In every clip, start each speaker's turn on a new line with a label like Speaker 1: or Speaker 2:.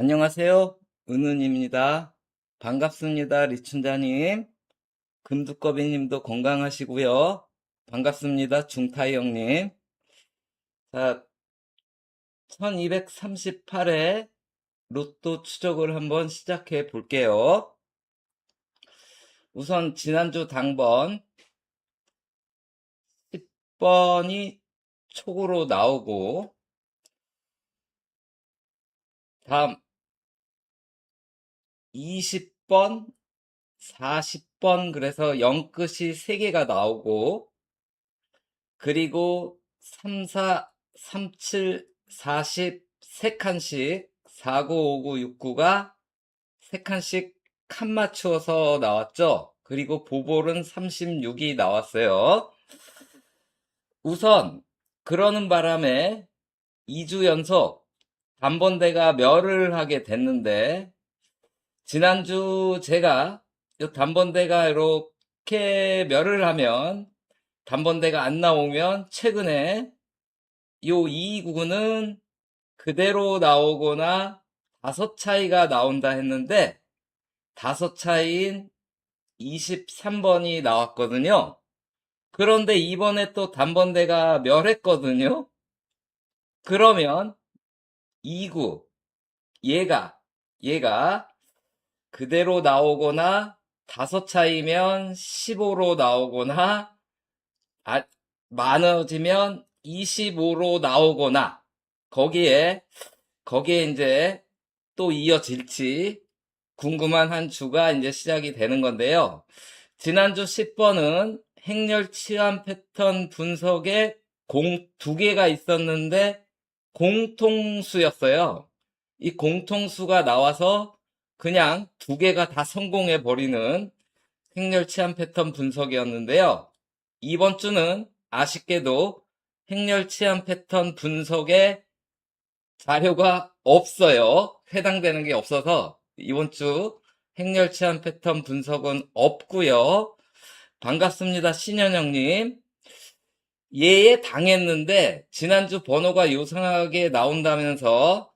Speaker 1: 안녕하세요. 은은입니다. 반갑습니다. 리춘자님. 금두꺼비님도 건강하시고요. 반갑습니다. 중타이 형님. 자, 1238회 로또 추적을 한번 시작해 볼게요. 우선 지난주 당번 10번이 촉으로 나오고, 다음 20번, 40번, 그래서 0끝이 3개가 나오고, 그리고 3, 4, 3, 7, 40, 3칸씩 4, 9, 5, 9, 6, 9가 3칸씩 칸 맞추어서 나왔죠. 그리고 보볼은 36이 나왔어요. 우선 그러는 바람에 2주 연속 단번대가 멸을 하게 됐는데, 지난주 제가 이 단번대가 이렇게 멸을 하면, 단번대가 안 나오면 최근에 요 299는 그대로 나오거나 다섯 차이가 나온다 했는데, 다섯 차이인 23번이 나왔거든요. 그런데 이번에 또 단번대가 멸했거든요. 그러면 29, 얘가 그대로 나오거나 다섯 차이면 15로 나오거나, 아, 많아지면 25로 나오거나, 거기에 이제 또 이어질지 궁금한 한 주가 이제 시작이 되는 건데요. 지난주 10번은 행렬 치환 패턴 분석에 공 두 개가 있었는데 공통수였어요. 이 공통수가 나와서 그냥 두 개가 다 성공해 버리는 행렬 치환 패턴 분석이었는데요. 이번 주는 아쉽게도 행렬 치환 패턴 분석에 자료가 없어요. 해당되는 게 없어서 이번 주 행렬 치환 패턴 분석은 없고요. 반갑습니다, 신현영님. 예에 당했는데 지난주 번호가 요상하게 나온다면서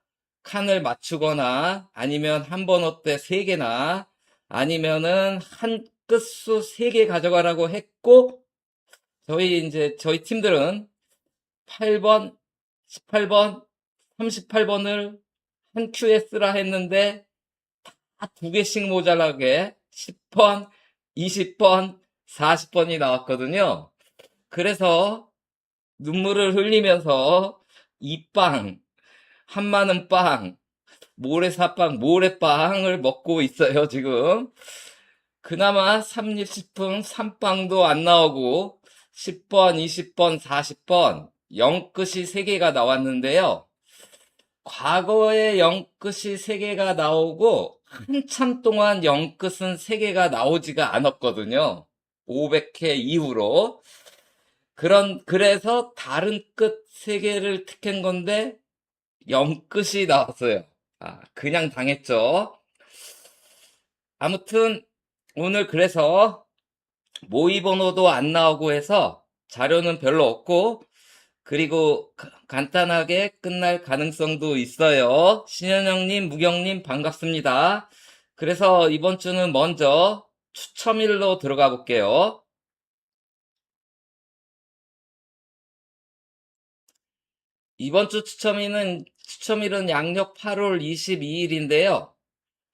Speaker 1: 칸을 맞추거나, 아니면 한 번호 때 3개나, 아니면은 한 끝수 3개 가져가라고 했고, 저희 팀들은 8번, 18번, 38번을 한 큐에 쓰라 했는데 다 2개씩 모자라게 10번, 20번, 40번이 나왔거든요. 그래서 눈물을 흘리면서 이빵, 한마는 빵, 모래사빵, 모래빵을 먹고 있어요, 지금. 그나마 삼립식품 3빵도 안 나오고 10번, 20번, 40번 0끝이 3개가 나왔는데요. 과거에 0끝이 3개가 나오고 한참 동안 0끝은 3개가 나오지가 않았거든요. 500회 이후로. 그래서 다른 끝 3개를 택한 건데 0끝이 나왔어요. 그냥 당했죠. 아무튼 오늘 그래서 모의 번호도 안 나오고 해서 자료는 별로 없고, 그리고 간단하게 끝날 가능성도 있어요. 신현영님, 무경님 반갑습니다. 그래서 이번 주는 먼저 추첨일로 들어가 볼게요. 이번 주 추첨일은 양력 8월 22일인데요.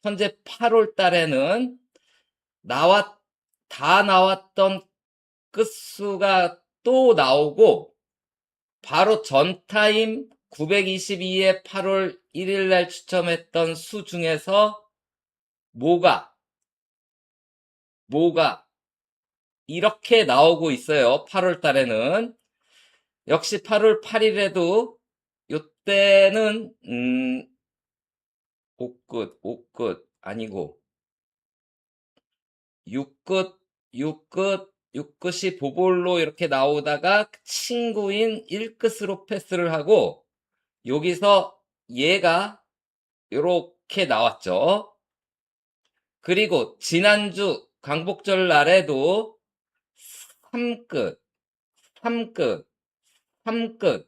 Speaker 1: 현재 8월 달에는 나왔, 다 나왔던 끝수가 또 나오고, 바로 전타임 922에 8월 1일 날 추첨했던 수 중에서 뭐가 이렇게 나오고 있어요. 8월 달에는. 역시 8월 8일에도 요때는 5끝 아니고 6끝, 6끝이 보볼로 이렇게 나오다가 친구인 1끝으로 패스를 하고, 여기서 얘가 이렇게 나왔죠. 그리고 지난주 광복절 날에도 3끝, 3끝, 3끝,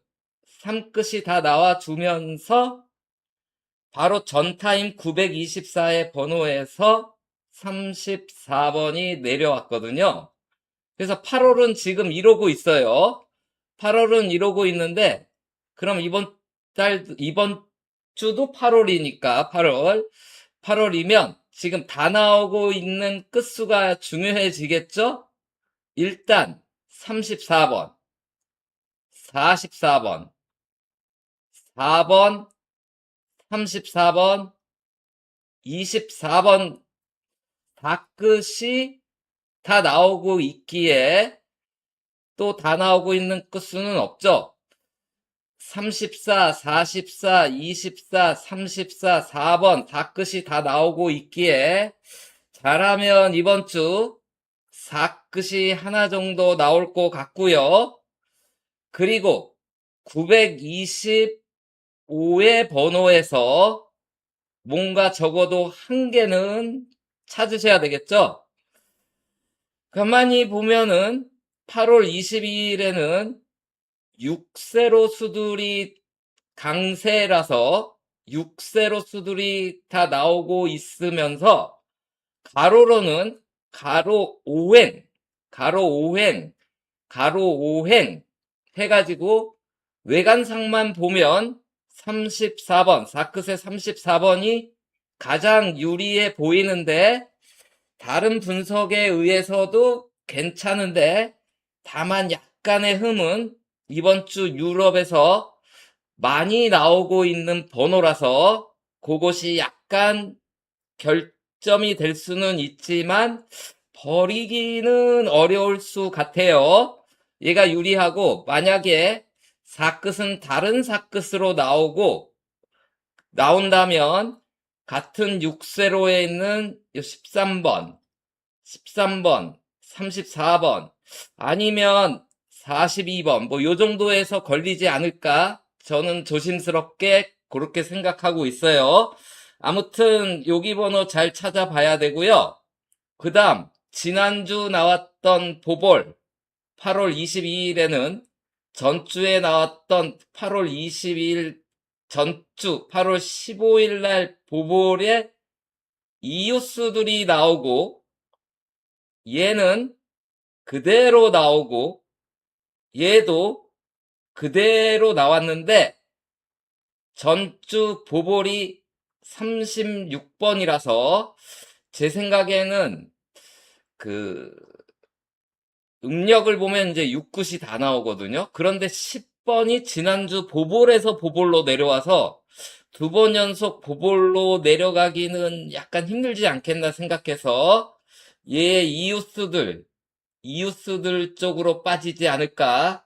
Speaker 1: 3끝이 다 나와주면서 바로 전타임 924의 번호에서 34번이 내려왔거든요. 그래서 8월은 지금 이러고 있어요. 8월은 이러고 있는데, 그럼 이번 주도 8월이니까 8월이면 지금 다 나오고 있는 끝수가 중요해지겠죠? 일단 34번, 44번, 4번, 34번, 24번 다 끝이 다 나오고 있기에 또 다 나오고 있는 끝수는 없죠. 34, 44, 24, 34, 4번 다 끝이 다 나오고 있기에 잘하면 이번 주 4끝이 하나 정도 나올 것 같고요. 그리고 925의 번호에서 뭔가 적어도 한 개는 찾으셔야 되겠죠? 가만히 보면은 8월 22일에는 6세로 수들이 강세라서 6세로 수들이 다 나오고 있으면서 가로로는 가로 5행, 가로 5행, 가로 5행 해가지고 외관상만 보면 34번, 4끝의 34번이 가장 유리해 보이는데 다른 분석에 의해서도 괜찮은데 다만 약간의 흠은 이번 주 유럽에서 많이 나오고 있는 번호라서 그것이 약간 결점이 될 수는 있지만 버리기는 어려울 수 같아요. 얘가 유리하고 만약에 4끝은 다른 4끝으로 나온다면 같은 6세로에 있는 13번, 34번 아니면 42번 뭐 요 정도에서 걸리지 않을까 저는 조심스럽게 그렇게 생각하고 있어요. 아무튼 여기 번호 잘 찾아봐야 되고요. 그 다음 지난주 나왔던 보볼 8월 22일에는 전주에 나왔던 8월 22일 전주 8월 15일 날 보볼에 이웃수들이 나오고 얘는 그대로 나오고 얘도 그대로 나왔는데 전주 보볼이 36번이라서 제 생각에는 그 음력을 보면 이제 6굿이 다 나오거든요. 그런데 10번이 지난주 보볼에서 보볼로 내려와서 두 번 연속 보볼로 내려가기는 약간 힘들지 않겠나 생각해서 얘 이웃수들 쪽으로 빠지지 않을까.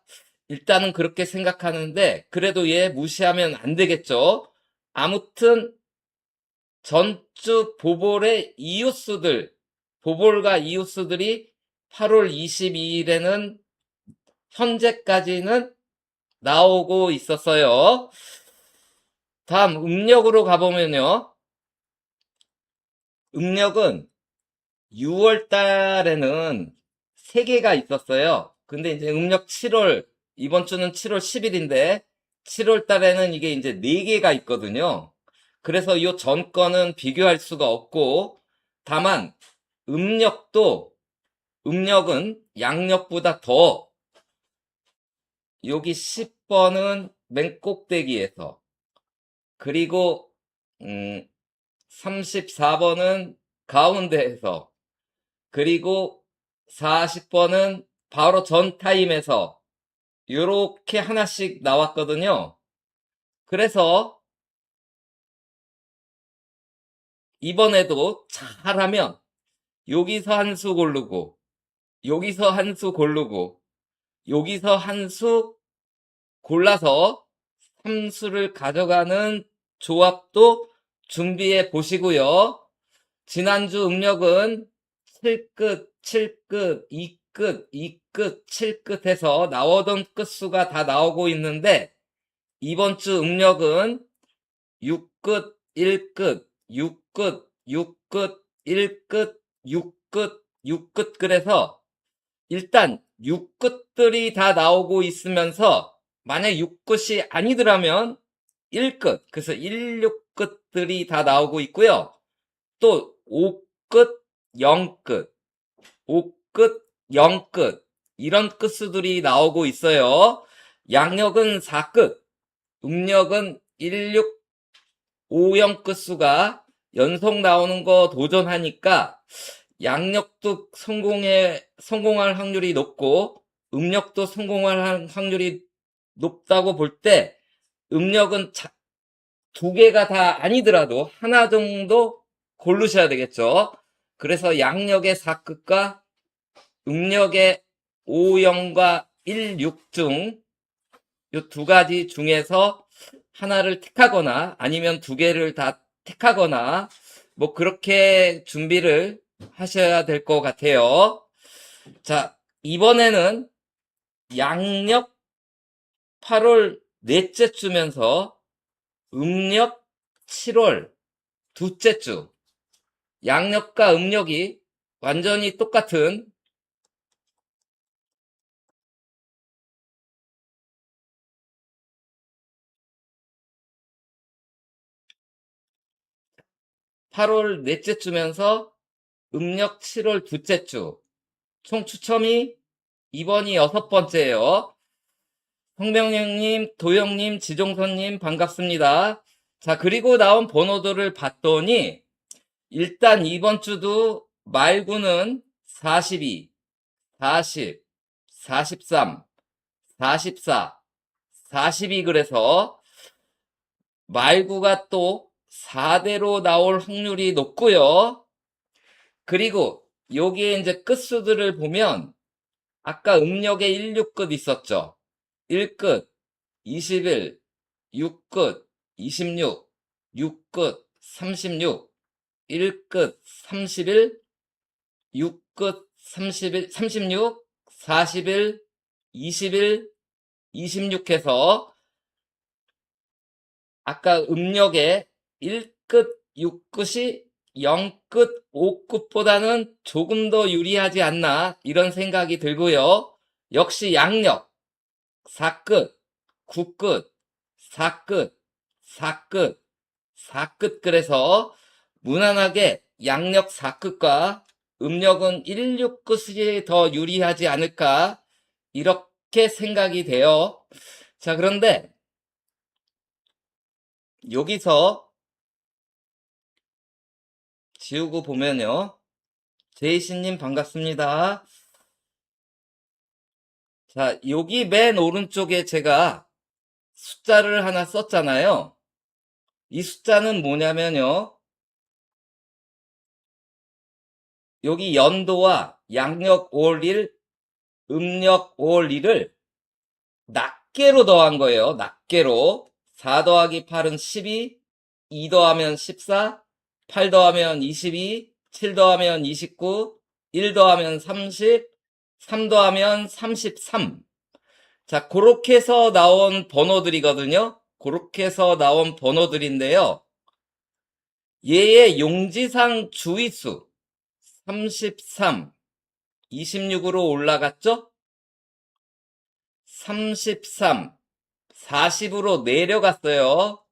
Speaker 1: 일단은 그렇게 생각하는데 그래도 얘 무시하면 안 되겠죠. 아무튼 전주 보볼의 보볼과 이웃수들이 8월 22일에는 현재까지는 나오고 있었어요. 다음 음력으로 가보면요. 음력은 6월 달에는 3개가 있었어요. 근데 이제 음력 7월, 이번 주는 7월 10일인데 7월 달에는 이게 이제 4개가 있거든요. 그래서 이 전권은 비교할 수가 없고 다만 음력은 양력보다 더 여기 10번은 맨 꼭대기에서 그리고 34번은 가운데에서 그리고 40번은 바로 전 타임에서 요렇게 하나씩 나왔거든요. 그래서 이번에도 잘하면 여기서 한 수 고르고 여기서 한 수 고르고 여기서 한 수 골라서 3수를 가져가는 조합도 준비해 보시고요. 지난주 음력은 7끝, 7끝, 2끝, 2끝, 7끝 해서 나오던 끝수가 다 나오고 있는데 이번 주 음력은 6끝, 1끝, 6끝, 6끝, 1끝, 6끝, 6끝 그래서 일단 6끝들이 다 나오고 있으면서 만약 6끝이 아니더라면 1끝 그래서 16끝, 5끝들이 다 나오고 있고요. 또 5끝, 0끝, 5끝, 0끝 이런 끝수들이 나오고 있어요. 양력은 4끝, 음력은 16, 50 끝수가 연속 나오는 거 도전하니까 양력도 성공할 확률이 높고 음력도 성공할 확률이 높다고 볼 때 음력은 두 개가 다 아니더라도 하나 정도 고르셔야 되겠죠. 그래서 양력의 4끝과 음력의 50과 16 중 이 두 가지 중에서 하나를 택하거나 아니면 두 개를 다 택하거나 뭐 그렇게 준비를 하셔야 될 것 같아요. 자, 이번에는 양력 8월 넷째 주면서 음력 7월 둘째 주, 양력과 음력이 완전히 똑같은 8월 넷째 주면서 음력 7월 둘째 주, 총 추첨이 이번이 6번째예요. 성명령님, 도영님, 지종선님 반갑습니다. 자, 그리고 나온 번호들을 봤더니 일단 이번 주도 말구는 42, 40, 43, 44, 42 그래서 말구가 또 4대로 나올 확률이 높고요. 그리고 여기에 이제 끝수들을 보면 아까 음력에 16끝 있었죠. 1끝, 21, 6끝, 26, 6끝, 36, 1끝, 31, 6끝, 31, 36, 41, 21, 26 해서 아까 음력에 1끝, 6끝이 0끝, 5끝보다는 조금 더 유리하지 않나 이런 생각이 들고요. 역시 양력 4끝, 9끝, 4끝, 4끝, 4끝 그래서 무난하게 양력 4끝과 음력은 16끝이 더 유리하지 않을까 이렇게 생각이 돼요. 자, 그런데 여기서 지우고 보면요. 제이씨님 반갑습니다. 자, 여기 맨 오른쪽에 제가 숫자를 하나 썼잖아요. 이 숫자는 뭐냐면요. 여기 연도와 양력 5월 1, 음력 5월 1을 낱개로 더한 거예요. 낱개로. 4 더하기 8은 12, 2 더하면 14, 8 더하면 22, 7 더하면 29, 1 더하면 30, 3 더하면 33. 자, 그렇게 해서 나온 번호들이거든요. 그렇게 해서 나온 번호들인데요. 얘의 용지상 주의수 33, 26으로 올라갔죠? 33, 40으로 내려갔어요.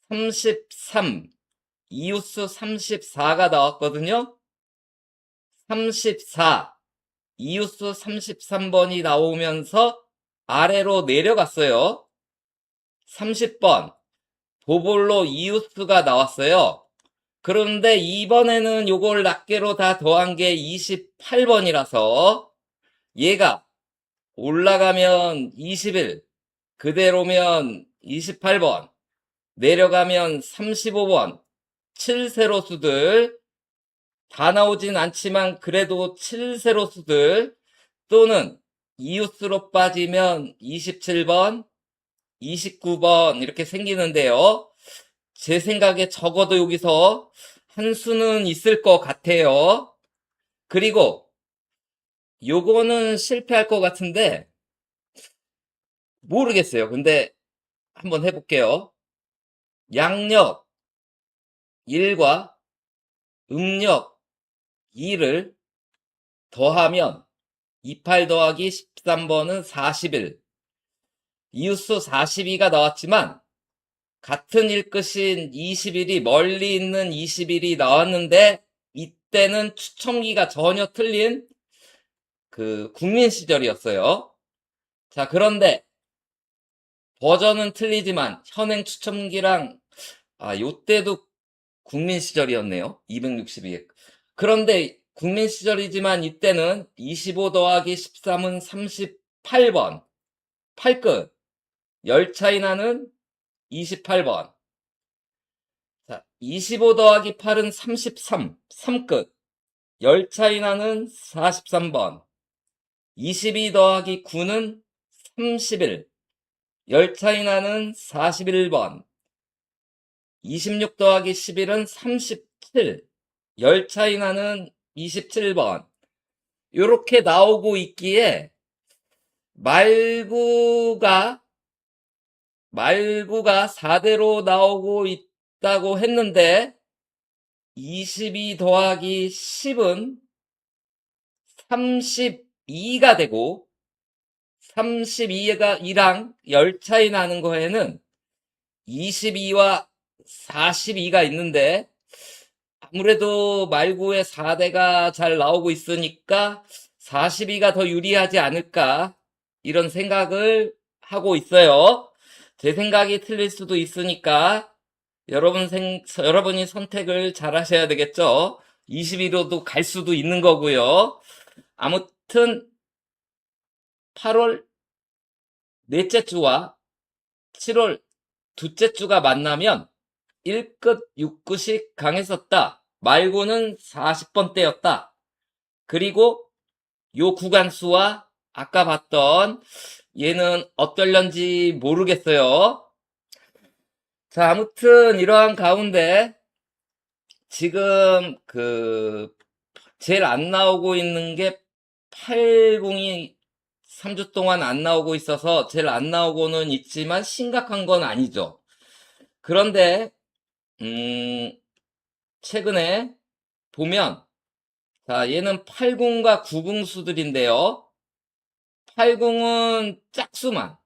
Speaker 1: 33, 이웃수 34가 나왔거든요. 34, 이웃수 33번이 나오면서 아래로 내려갔어요. 30번, 보볼로 이웃수가 나왔어요. 그런데 이번에는 요걸 낱개로 다 더한 게 28번이라서 얘가 올라가면 21, 그대로면 28번, 내려가면 35번, 7세로 수들, 다 나오진 않지만 그래도 7세로 수들, 또는 이웃수로 빠지면 27번, 29번 이렇게 생기는데요. 제 생각에 적어도 여기서 한 수는 있을 것 같아요. 그리고 요거는 실패할 것 같은데 모르겠어요. 근데 한번 해볼게요. 양력 1과 음력 2를 더하면 28 더하기 13번은 41. 이웃수 42가 나왔지만 같은 일끝인 20일이 멀리 있는 20일이 나왔는데 이때는 추첨기가 전혀 틀린 그 국민 시절이었어요. 자, 그런데 버전은 틀리지만 현행 추첨기랑 요때도 국민 시절이었네요. 262회. 그런데 국민 시절이지만 이때는 25 더하기 13은 38번. 8끝. 열 차이 나는 28번. 자, 25 더하기 8은 33. 3끝. 열 차이 나는 43번. 22 더하기 9는 31. 열 차이 나는 41번. 26 더하기 11은 37. 열 차이 나는 27번. 요렇게 나오고 있기에 말구가 4대로 나오고 있다고 했는데 22 더하기 10은 32가 되고 32가 2랑 열 차이 나는 거에는 22와 42가 있는데 아무래도 말구의 4대가 잘 나오고 있으니까 42가 더 유리하지 않을까 이런 생각을 하고 있어요. 제 생각이 틀릴 수도 있으니까 여러분이 선택을 잘 하셔야 되겠죠. 22로도 갈 수도 있는 거고요. 아무튼 8월 넷째 주와 7월 둘째 주가 만나면 1끝 6끝이 강했었다. 말고는 40번대였다. 그리고 요 구간수와 아까 봤던 얘는 어떨런지 모르겠어요. 자, 아무튼 이러한 가운데 지금 제일 안 나오고 있는 게 80이 3주 동안 안 나오고 있어서 제일 안 나오고는 있지만 심각한 건 아니죠. 그런데 최근에 보면 자, 얘는 80과 90 수들인데요. 80은 짝수만,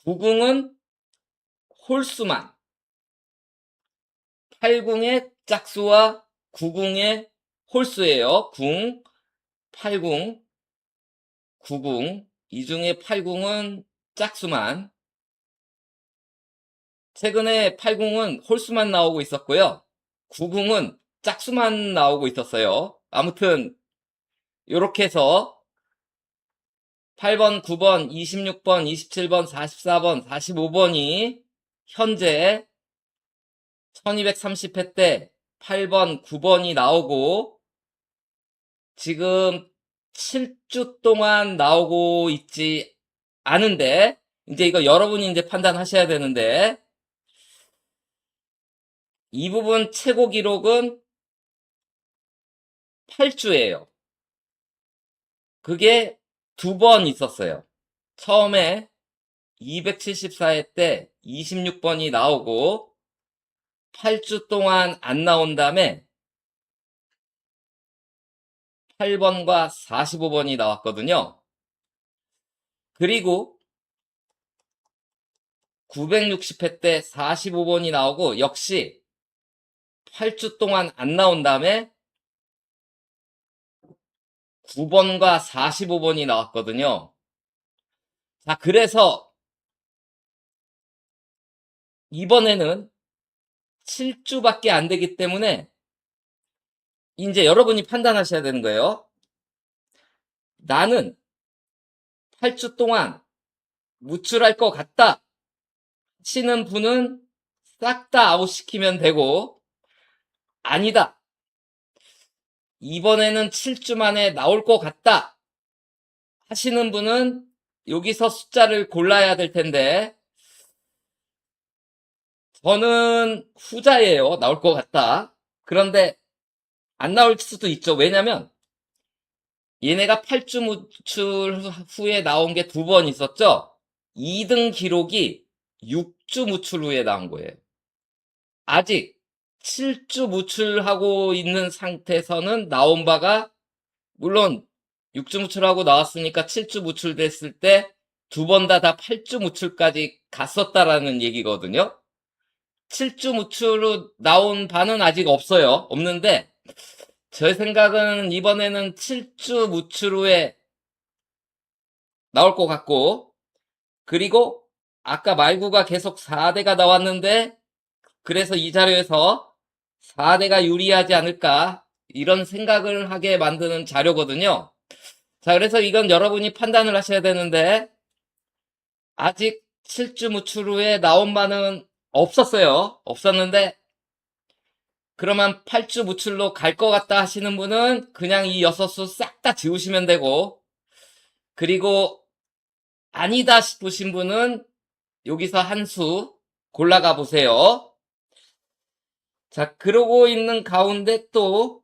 Speaker 1: 90은 홀수만. 80의 짝수와 90의 홀수예요. 80, 90. 이 중에 80은 짝수만. 최근에 80은 홀수만 나오고 있었고요. 90은 짝수만 나오고 있었어요. 아무튼 요렇게 해서 8번, 9번, 26번, 27번, 44번, 45번이 현재 1230회 때 8번, 9번이 나오고 지금 7주 동안 나오고 있지 않은데 이제 이거 여러분이 이제 판단하셔야 되는데 이 부분 최고 기록은 8주예요. 그게 2번 있었어요. 처음에 274회 때 26번이 나오고 8주 동안 안 나온 다음에 8번과 45번이 나왔거든요. 그리고 960회 때 45번이 나오고 역시 8주 동안 안 나온 다음에 9번과 45번이 나왔거든요. 자, 그래서 이번에는 7주밖에 안 되기 때문에 이제 여러분이 판단하셔야 되는 거예요. 나는 8주 동안 무출할 것 같다 하시는 분은 싹 다 아웃시키면 되고 아니다. 이번에는 7주 만에 나올 것 같다 하시는 분은 여기서 숫자를 골라야 될 텐데 저는 후자예요. 나올 것 같다. 그런데 안 나올 수도 있죠. 왜냐면 얘네가 8주 무출 후에 나온 게 2번 있었죠. 2등 기록이 6주 무출 후에 나온 거예요. 아직 7주 무출하고 있는 상태에서는 나온 바가 물론 6주 무출하고 나왔으니까 7주 무출됐을 때 두 번 다 8주 무출까지 갔었다라는 얘기거든요. 7주 무출로 나온 바는 아직 없어요. 없는데 제 생각은 이번에는 7주 무출 후에 나올 것 같고, 그리고 아까 말구가 계속 4대가 나왔는데 그래서 이 자료에서 4대가 유리하지 않을까 이런 생각을 하게 만드는 자료거든요. 자, 그래서 이건 여러분이 판단을 하셔야 되는데 아직 7주 무출 후에 나온 바는 없었어요. 없었는데 그러면 8주 무출로 갈 것 같다 하시는 분은 그냥 이 6수 싹 다 지우시면 되고, 그리고 아니다 싶으신 분은 여기서 한 수 골라가 보세요. 자, 그러고 있는 가운데 또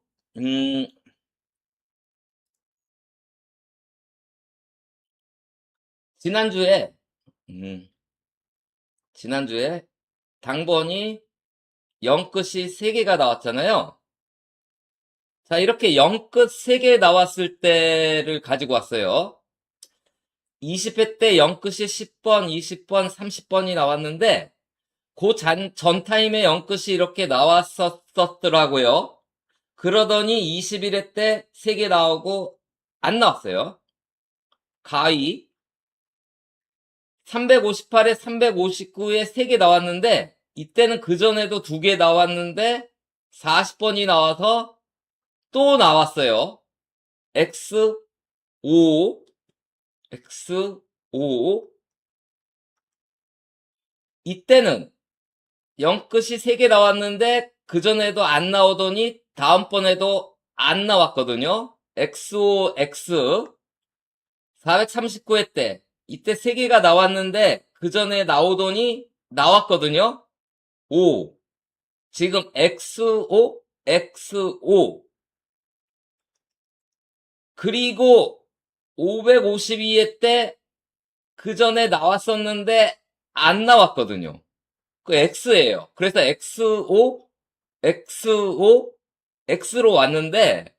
Speaker 1: 지난주에 음, 지난주에 당번이 0끝이 3개가 나왔잖아요. 자, 이렇게 0끝 3개 나왔을 때를 가지고 왔어요. 20회 때 0끝이 10번, 20번, 30번이 나왔는데 그 전 타임에 0끝이 이렇게 나왔었더라고요. 그러더니 21회 때 3개 나오고 안 나왔어요. 가위. 358에 359에 3개 나왔는데 이때는 그전에도 2개 나왔는데 40번이 나와서 또 나왔어요. X, 5, X, 5. 이때는 0끝이 3개 나왔는데 그전에도 안 나오더니 다음번에도 안 나왔거든요. XO, X. 439회 때 이때 3개가 나왔는데 그전에 나오더니 나왔거든요. 5. 지금 XO, XO. 그리고 552회 때 그전에 나왔었는데 안 나왔거든요. 그 X예요. 그래서 XO, XO, X로 왔는데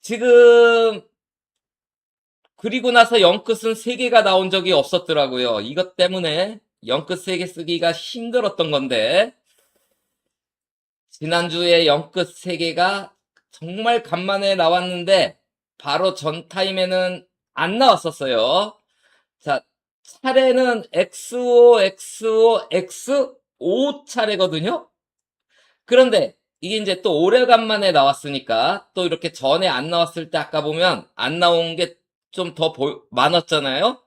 Speaker 1: 지금 그리고 나서 0끝은 3개가 나온 적이 없었더라고요. 이것 때문에 0끝 3개 쓰기가 힘들었던 건데 지난주에 0끝 3개가 정말 간만에 나왔는데 바로 전 타임에는 안 나왔었어요. 자, 차례는 XO, XO, X 5차례거든요. 그런데 이게 이제 또 오래간만에 나왔으니까 또 이렇게 전에 안 나왔을 때 아까 보면 안 나온 게 좀 더 많았잖아요.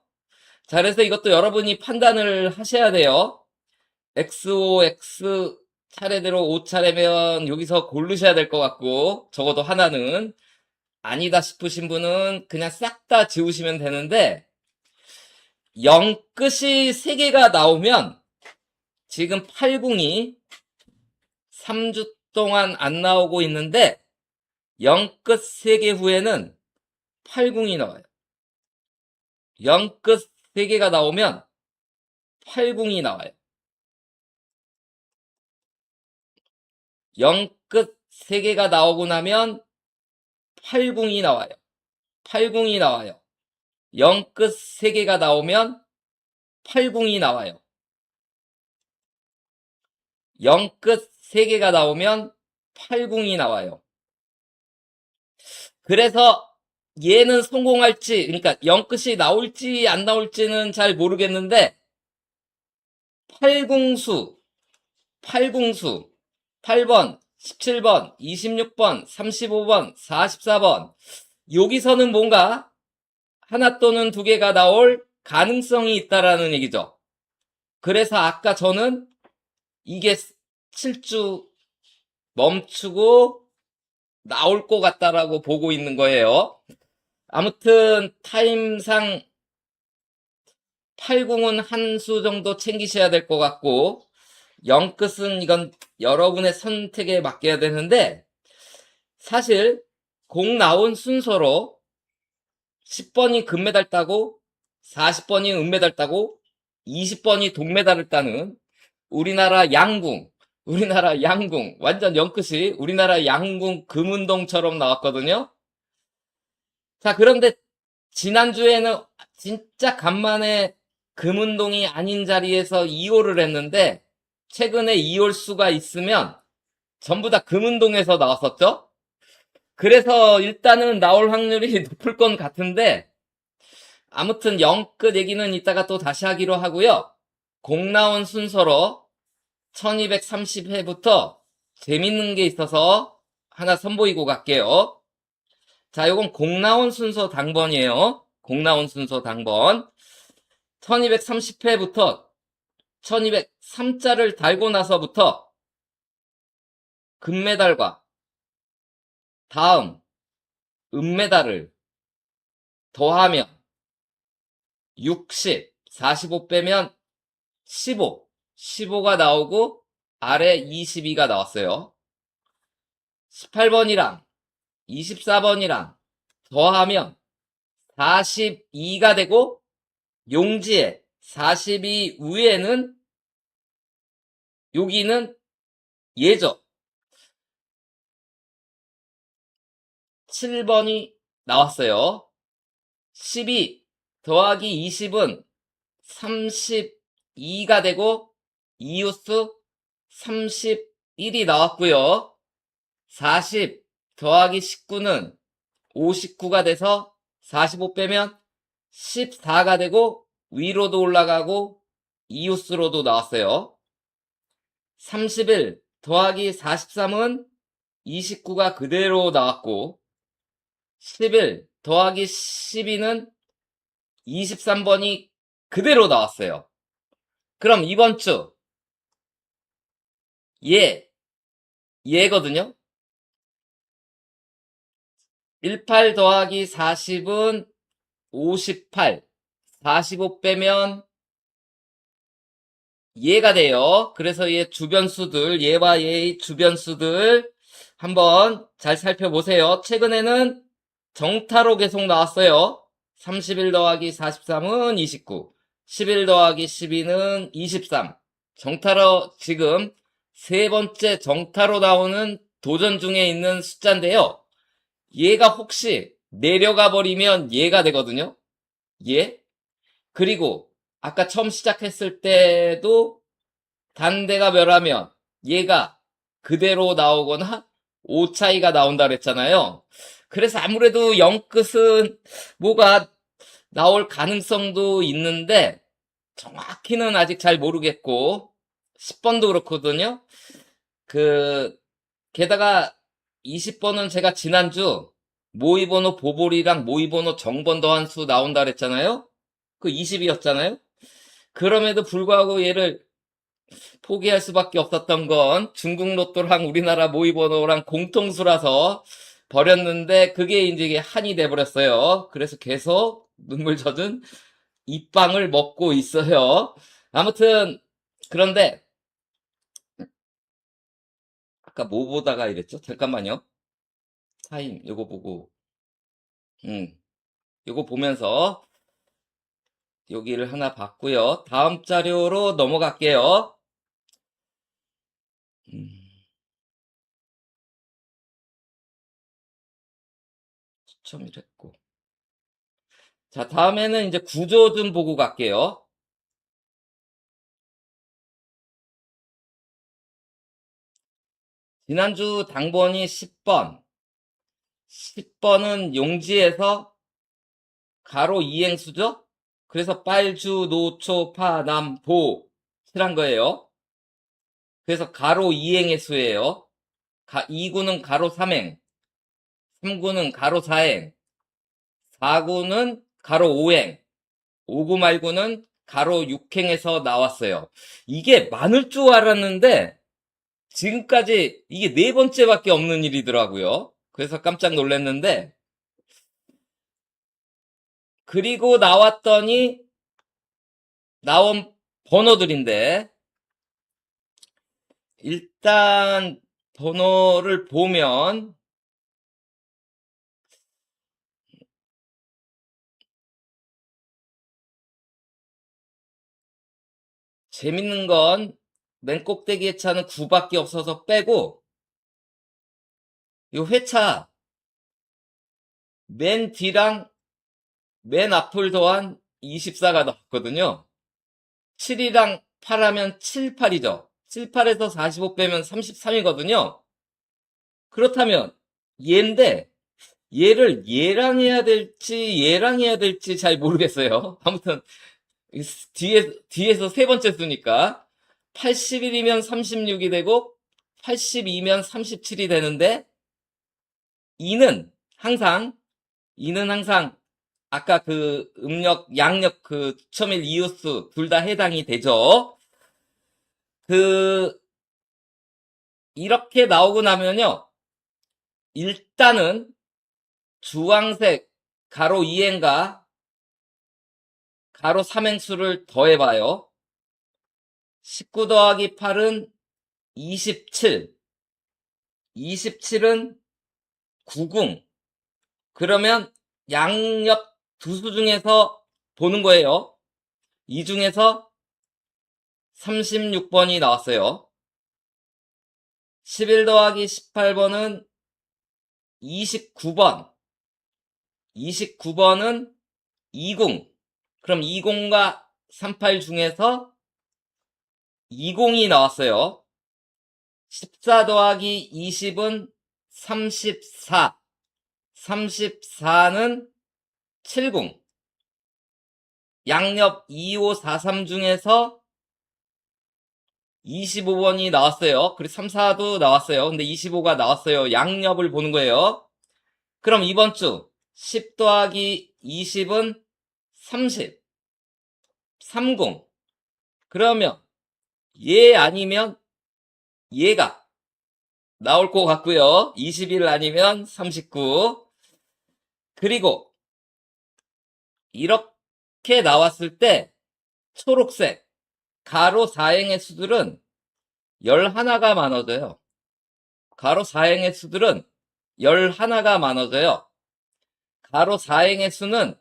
Speaker 1: 자, 그래서 이것도 여러분이 판단을 하셔야 돼요. XO, X 차례대로 5차례면 여기서 고르셔야 될 것 같고, 적어도 하나는. 아니다 싶으신 분은 그냥 싹 다 지우시면 되는데, 0끝이 3개가 나오면, 지금 80이 3주 동안 안 나오고 있는데, 0끝 3개 후에는 80이 나와요. 0끝 3개가 나오면 80이 나와요. 0끝 3개가 나오고 나면 80이 나와요. 80이 나와요. 0끝 3개가 나오면 80이 나와요. 0끝 3개가 나오면 80이 나와요. 그래서 얘는 성공할지, 그러니까 0끝이 나올지 안 나올지는 잘 모르겠는데 80수, 80수, 8번, 17번, 26번, 35번, 44번 여기서는 뭔가 하나 또는 두 개가 나올 가능성이 있다라는 얘기죠. 그래서 아까 저는 이게 7주 멈추고 나올 것 같다라고 보고 있는 거예요. 아무튼 타임상 80은 한 수 정도 챙기셔야 될 것 같고 0끝은 이건 여러분의 선택에 맡겨야 되는데 사실 공 나온 순서로 10번이 금메달 따고 40번이 은메달 따고 20번이 동메달을 따는 우리나라 양궁 완전 0끝이 우리나라 양궁 금운동처럼 나왔거든요. 자, 그런데 지난주에는 진짜 간만에 금운동이 아닌 자리에서 2홀을 했는데 최근에 2홀 수가 있으면 전부 다 금운동에서 나왔었죠? 그래서 일단은 나올 확률이 높을 건 같은데 아무튼 영끝 얘기는 이따가 또 다시 하기로 하고요. 공 나온 순서로 1230회부터 재밌는 게 있어서 하나 선보이고 갈게요. 자, 요건 공 나온 순서 당번이에요. 공 나온 순서 당번. 1230회부터 1203자를 달고 나서부터 금메달과 다음 은메달을 더하면 60, 45 빼면 15, 15가 나오고 아래 22가 나왔어요. 18번이랑 24번이랑 더하면 42가 되고 용지에 42 위에는 여기는 예죠. 7번이 나왔어요. 12 더하기 20은 32가 되고 이웃수 31이 나왔고요. 40 더하기 19는 59가 돼서 45 빼면 14가 되고 위로도 올라가고 이웃수로도 나왔어요. 31 더하기 43은 29가 그대로 나왔고 11 더하기 12는 23번이 그대로 나왔어요. 그럼 이번 주 예거든요. 18 더하기 40은 58, 45 빼면 예가 돼요. 그래서 얘 주변수들, 얘와 얘의 주변수들 한번 잘 살펴보세요. 최근에는 정타로 계속 나왔어요. 31 더하기 43은 29, 11 더하기 12는 23. 정타로 지금 세 번째 정타로 나오는 도전 중에 있는 숫자인데요. 얘가 혹시 내려가 버리면 얘가 되거든요. 얘. 그리고 아까 처음 시작했을 때도 단대가 멸하면 얘가 그대로 나오거나 오차이가 나온다 그랬잖아요. 그래서 아무래도 0끝은 뭐가 나올 가능성도 있는데 정확히는 아직 잘 모르겠고 10번도 그렇거든요. 게다가 20번은 제가 지난주 모의번호 보볼이랑 모의번호 정번 더한 수 나온다 그랬잖아요. 그 20이었잖아요. 그럼에도 불구하고 얘를 포기할 수밖에 없었던 건 중국 로또랑 우리나라 모의번호랑 공통수라서 버렸는데 그게 이제 한이 돼버렸어요. 그래서 계속 눈물 젖은 입방을 먹고 있어요. 아무튼 그런데 아까 뭐 보다가 이랬죠? 잠깐만요. 타임 요거 보고 요거 보면서 여기를 하나 봤고요. 다음 자료로 넘어갈게요. 음, 추첨이랬고. 자, 다음에는 이제 구조 좀 보고 갈게요. 지난주 당번이 10번. 10번은 용지에서 가로 이행수죠? 그래서 빨주, 노초, 파, 남, 보. 칠한 거예요. 그래서 가로 이행의 수예요. 2구는 가로 3행, 3구는 가로 4행, 4구는 가로 5행, 5구 말고는 가로 6행에서 나왔어요. 이게 많을 줄 알았는데 지금까지 이게 네 번째밖에 없는 일이더라고요. 그래서 깜짝 놀랐는데 그리고 나온 번호들인데 일단 번호를 보면 재밌는 건 맨 꼭대기에 차는 9밖에 없어서 빼고 요 회차 맨 뒤랑 맨 앞을 더한 24가 나왔거든요. 7이랑 8하면 7, 8이죠. 7, 8에서 45 빼면 33이거든요. 그렇다면 얘인데 얘를 얘랑 해야 될지 얘랑 해야 될지 잘 모르겠어요. 아무튼 뒤에서 세 번째 수니까 81이면 36이 되고 82면 37이 되는데 2는 항상 아까 그 음력 양력 그 9.1 이웃수 둘 다 해당이 되죠. 그 이렇게 나오고 나면요. 일단은 주황색 가로 2행과 가로 3행수를 더해봐요. 19 더하기 8은 27. 27은 90. 그러면 양옆 두 수 중에서 보는 거예요. 이 중에서 36번이 나왔어요. 11 더하기 18번은 29번. 29번은 20. 그럼 20과 38 중에서 20이 나왔어요. 14 더하기 20은 34. 34는 70. 양옆 2543 중에서 25번이 나왔어요. 그리고 3, 4도 나왔어요. 근데 25가 나왔어요. 양옆을 보는 거예요. 그럼 이번 주 10 더하기 20은 30. 30. 그러면 얘 아니면 얘가 나올 것 같고요. 21 아니면 39. 그리고 이렇게 나왔을 때 초록색 가로 4행의 수들은 11가 많아져요. 가로 4행의 수들은 11가 많아져요. 가로 4행의 수는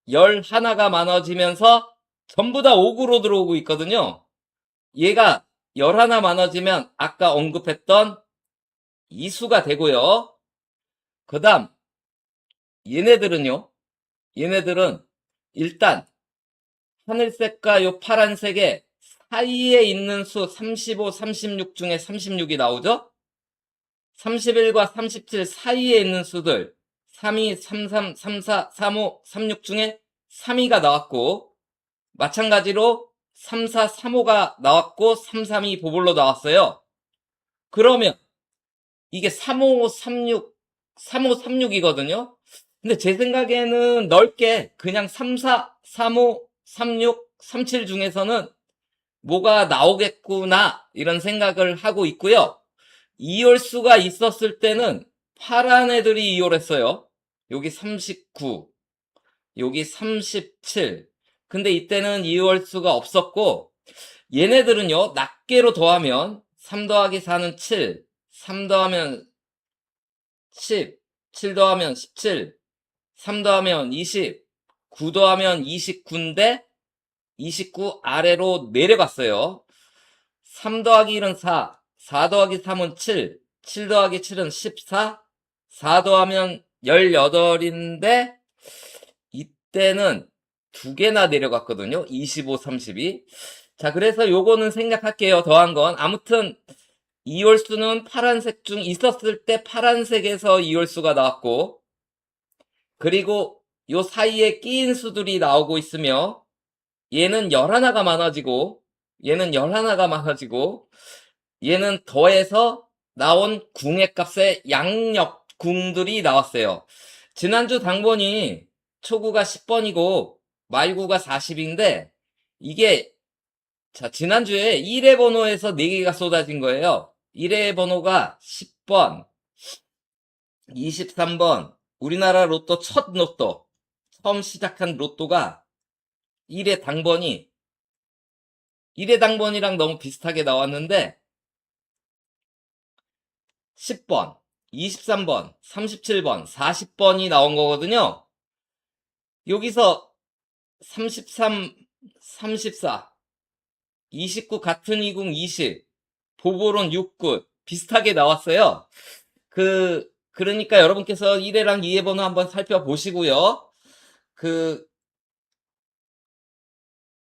Speaker 1: 11가 많아지면서 전부 다 5구로 들어오고 있거든요. 얘가 11 많아지면 아까 언급했던 이 수가 되고요. 그 다음 얘네들은요. 얘네들은 일단 하늘색과 요 파란색의 사이에 있는 수 35, 36 중에 36이 나오죠? 31과 37 사이에 있는 수들 32, 33, 34, 35, 36 중에 32가 나왔고 마찬가지로 34, 35가 나왔고 332 보볼로 나왔어요. 그러면 이게 35, 36, 35, 36이거든요? 근데 제 생각에는 넓게 그냥 34, 35, 36, 37 중에서는 뭐가 나오겠구나 이런 생각을 하고 있고요. 2월수가 있었을 때는 파란 애들이 2월했어요. 여기 39, 여기 37. 근데 이때는 2월수가 없었고 얘네들은요. 낱개로 더하면 3 더하기 4는 7, 3 더하면 10, 7 더하면 17, 3 더하면 20, 9 더하면 29인데 29 아래로 내려갔어요. 3 더하기 1은 4, 4 더하기 3은 7, 7 더하기 7은 14, 4 더하면 18인데 이때는 두 개나 내려갔거든요. 25, 32. 자, 그래서 요거는 생략할게요. 더한 건. 아무튼 2월수는 파란색 중 있었을 때 파란색에서 2월수가 나왔고 그리고 요 사이에 끼인 수들이 나오고 있으며 얘는 11가 많아지고 얘는 11가 많아지고 얘는 더해서 나온 궁의 값의 양옆 궁들이 나왔어요. 지난주 당번이 초구가 10번이고 말구가 40인데 이게 자 지난주에 1회 번호에서 4개가 쏟아진 거예요. 1회 번호가 10번, 23번, 우리나라 로또 첫 로또, 처음 시작한 로또가 1회 당번이랑 너무 비슷하게 나왔는데 10번, 23번, 37번, 40번이 나온 거거든요. 여기서 33, 34, 29 같은 20, 20, 보볼은 69 비슷하게 나왔어요. 그러니까 여러분께서 1회랑 2회 번호 한번 살펴보시고요. 그,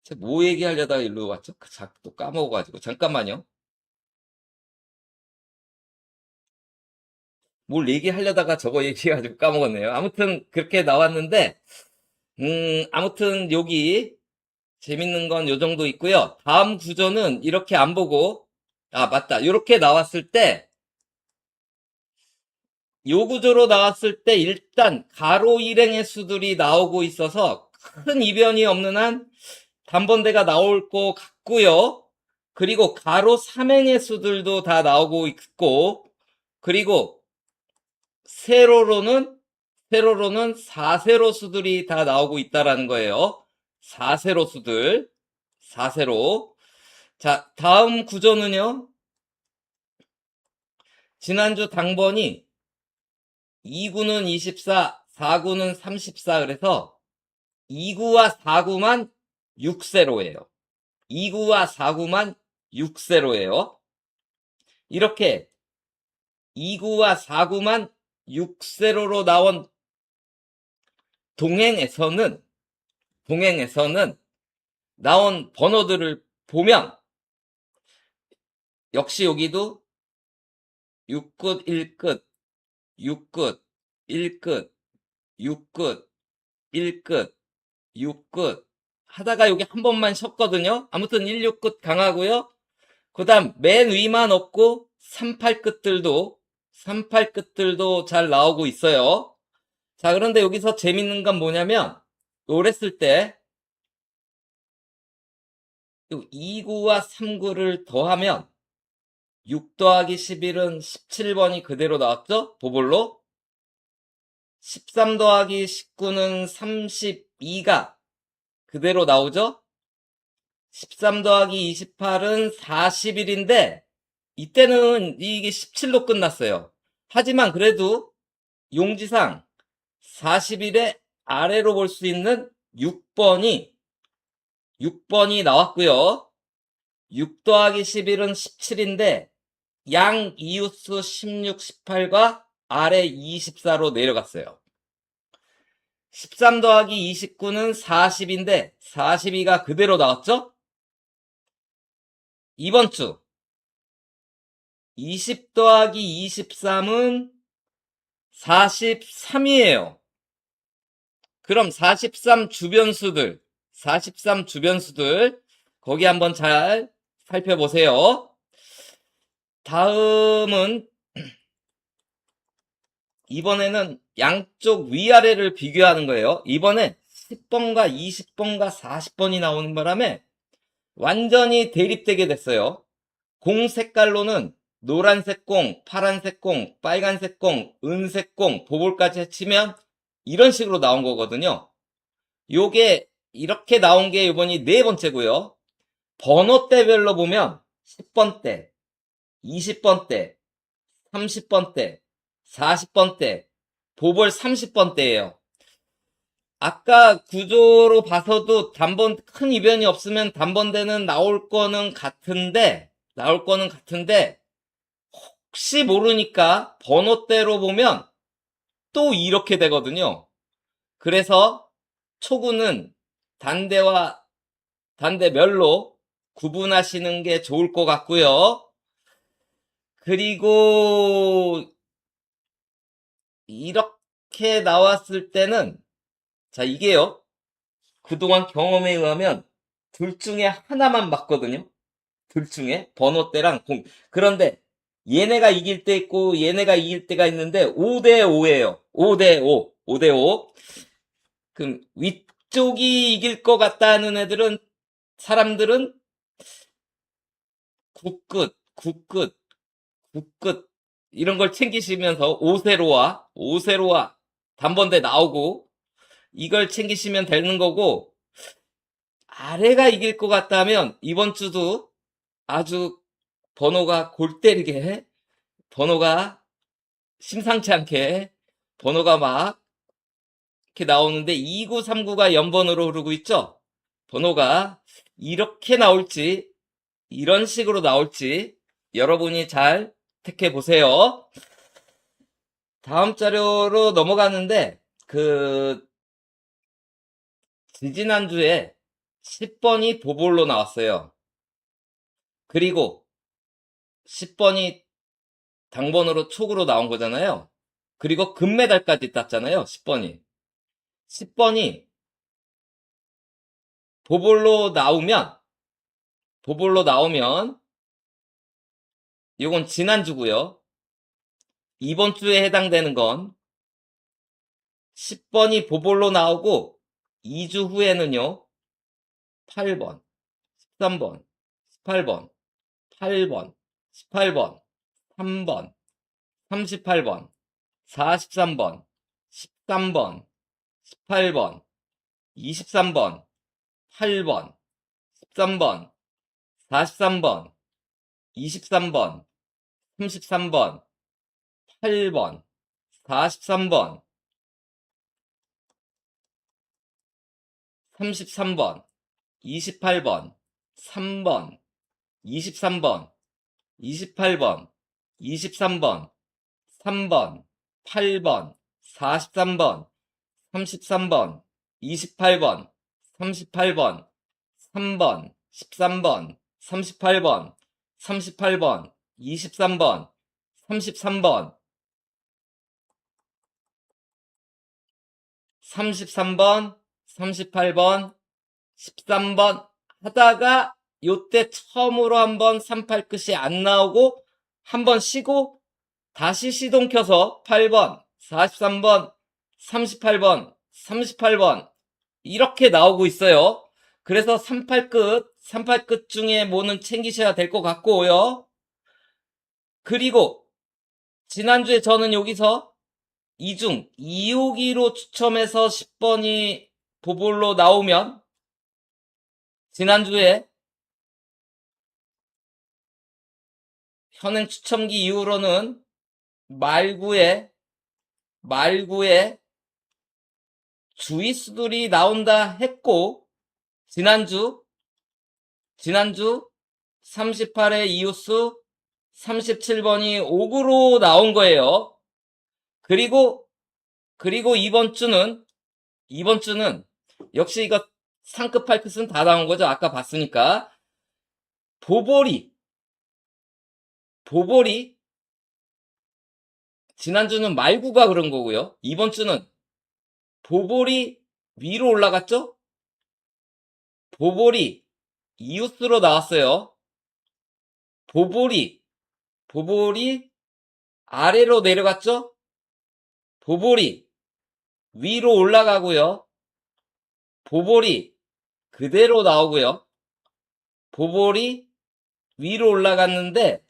Speaker 1: 제가 뭐 얘기하려다가 일로 왔죠? 또 까먹어가지고. 잠깐만요. 뭘 얘기하려다가 저거 얘기해가지고 까먹었네요. 아무튼 그렇게 나왔는데, 아무튼 여기 재밌는 건 요 정도 있고요. 다음 구조는 이렇게 안 보고, 아, 맞다. 이렇게 나왔을 때, 요 구조로 나왔을 때 일단 가로 일행의 수들이 나오고 있어서 큰 이변이 없는 한 단번대가 나올 것 같고요. 그리고 가로 삼행의 수들도 다 나오고 있고, 그리고 세로로는 4세로 수들이 다 나오고 있다라는 거예요. 4세로 수들. 4세로. 자, 다음 구조는요. 지난주 당번이 2구는 24, 4구는 34 그래서 2구와 4구만 6세로예요. 2구와 4구만 6세로예요. 이렇게 2구와 4구만 6세로로 나온 동행에서는 나온 번호들을 보면 역시 여기도 6끝, 1끝, 6끝, 1끝, 6끝, 1끝, 6끝 하다가 여기 한 번만 쉬었거든요. 아무튼 1, 6끝 강하고요. 그 다음 맨 위만 없고 38끝들도 잘 나오고 있어요. 자, 그런데 여기서 재밌는 건 뭐냐면 요랬을 때 2구와 3구를 더하면 6 더하기 11은 17번이 그대로 나왔죠? 보볼로. 13 더하기 19는 32가 그대로 나오죠? 13 더하기 28은 41인데 이때는 이게 17로 끝났어요. 하지만 그래도 용지상 41의 아래로 볼 수 있는 6번이 나왔고요. 6 더하기 11은 17인데 양 이웃수 16, 18과 아래 24로 내려갔어요. 13 더하기 29는 40인데 42가 그대로 나왔죠? 이번 주 20 더하기 23은 43이에요. 그럼 43 주변수들 거기 한번 잘 살펴보세요. 다음은 이번에는 양쪽 위아래를 비교하는 거예요. 이번에 10번과 20번과 40번이 나오는 바람에 완전히 대립되게 됐어요. 공 색깔로는 노란색 공, 파란색 공, 빨간색 공, 은색 공, 보볼까지 치면 이런 식으로 나온 거거든요. 요게 이렇게 나온 게 이번이 네 번째고요. 번호대별로 보면 10번대, 20번대, 30번대, 40번대, 보볼 30번대예요. 아까 구조로 봐서도 큰 이변이 없으면 단번대는 나올 거는 같은데 혹시 모르니까 번호대로 보면 또 이렇게 되거든요. 그래서 초구는 단대별로 구분하시는 게 좋을 것 같고요. 그리고 이렇게 나왔을 때는 자 이게요. 그동안 경험에 의하면 둘 중에 하나만 맞거든요. 둘 중에 번호대랑 공. 그런데 얘네가 이길 때 있고 얘네가 이길 때가 있는데 5대5예요. 5대5. 5대5. 그럼 위쪽이 이길 것 같다는 사람들은 9끝, 9끝, 9끝 이런 걸 챙기시면서 5세로와 단번대 나오고 이걸 챙기시면 되는 거고 아래가 이길 것 같다면 이번 주도 아주 골 때리게 번호가 심상치 않게 번호가 막 이렇게 나오는데 29, 39가 연번으로 흐르고 있죠. 번호가 이렇게 나올지 이런 식으로 나올지 여러분이 잘 택해 보세요. 다음 자료로 넘어가는데 지지난주에 10번이 보볼로 나왔어요. 그리고 10번이 당번으로 촉으로 나온 거잖아요. 그리고 금메달까지 땄잖아요. 10번이. 10번이 보볼로 나오면 이건 지난주고요. 이번 주에 해당되는 건 10번이 보볼로 나오고 2주 후에는요. 8번, 13번, 18번, 8번, 18번, 3번, 38번, 43번, 13번, 18번, 23번, 8번, 13번, 43번, 23번, 33번, 8번, 43번, 33번, 28번, 3번, 23번, 28번, 23번, 3번, 8번, 43번, 33번, 28번, 38번, 3번, 13번, 38번, 38번, 23번, 33번, 33번, 38번, 13번 하다가 요때 처음으로 한번 38 끝이 안 나오고 한번 쉬고 다시 시동 켜서 8번, 43번, 38번, 38번 이렇게 나오고 있어요. 그래서 38 끝 중에 뭐는 챙기셔야 될 것 같고요. 그리고 지난주에 저는 여기서 이중 2호기로 추첨해서 10번이 보볼로 나오면 지난주에 현행 추첨기 이후로는 말구에 주의수들이 나온다 했고 지난주 38의 이웃수 37번이 5구로 나온 거예요. 그리고 이번 주는 역시 이거 상급 8끝은 다 나온 거죠. 아까 봤으니까. 보볼이 지난주는 말구가 그런 거고요. 이번 주는 보볼이 위로 올라갔죠? 보볼이 이웃수로 나왔어요. 보볼이 아래로 내려갔죠? 보볼이 위로 올라가고요. 보볼이 그대로 나오고요. 보볼이 위로 올라갔는데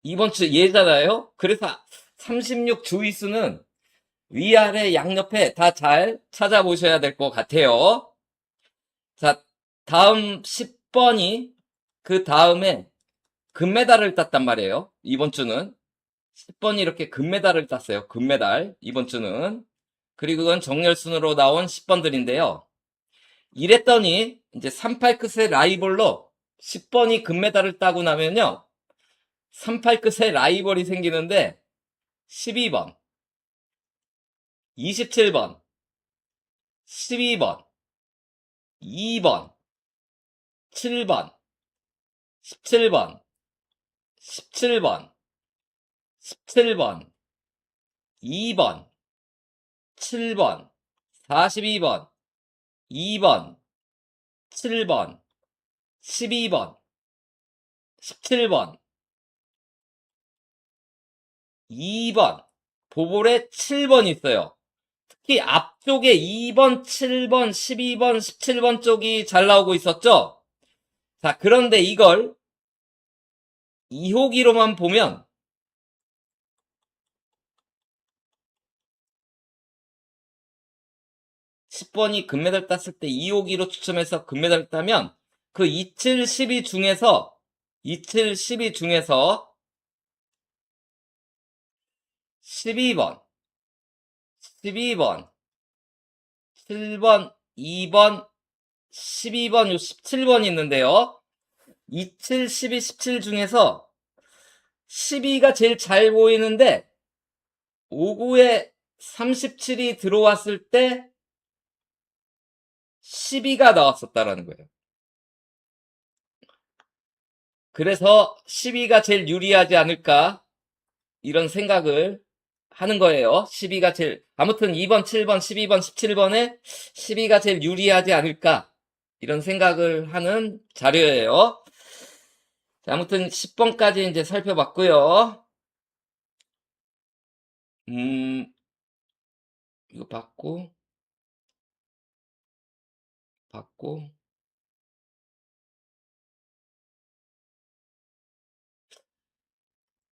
Speaker 1: 이번 주 얘잖아요. 그래서 36 주의수는 위아래 양옆에 다 잘 찾아보셔야 될 것 같아요. 자, 다음 10번이 그 다음에 금메달을 땄단 말이에요. 이번 주는 10번이 이렇게 금메달을 땄어요. 금메달 이번 주는. 그리고 그건 정렬순으로 나온 10번들인데요. 이랬더니 이제 38끝의 라이벌로 10번이 금메달을 따고 나면요. 38끝의 라이벌이 생기는데 12번, 27번, 12번, 2번, 7번, 17번, 17번, 17번, 2번, 7번, 42번, 2번, 7번, 12번, 17번, 2번, 보볼에 7번이 있어요. 특히 앞쪽에 2번, 7번, 12번, 17번 쪽이 잘 나오고 있었죠? 자, 그런데 이걸 2호기로만 보면 10번이 금메달 땄을 때 2호기로 추첨해서 금메달 따면 그 27, 12 중에서 12번, 7번, 2번, 12번, 요 17번이 있는데요. 27, 12, 17 중에서 12가 제일 잘 보이는데 5구에 37이 들어왔을 때 12가 나왔었다라는 거예요. 그래서 12가 제일 유리하지 않을까 이런 생각을 하는 거예요. 12가 제일 아무튼 2번, 7번, 12번, 17번에 12가 제일 유리하지 않을까 이런 생각을 하는 자료예요. 자, 아무튼 10번까지 이제 살펴봤고요. 이거 받고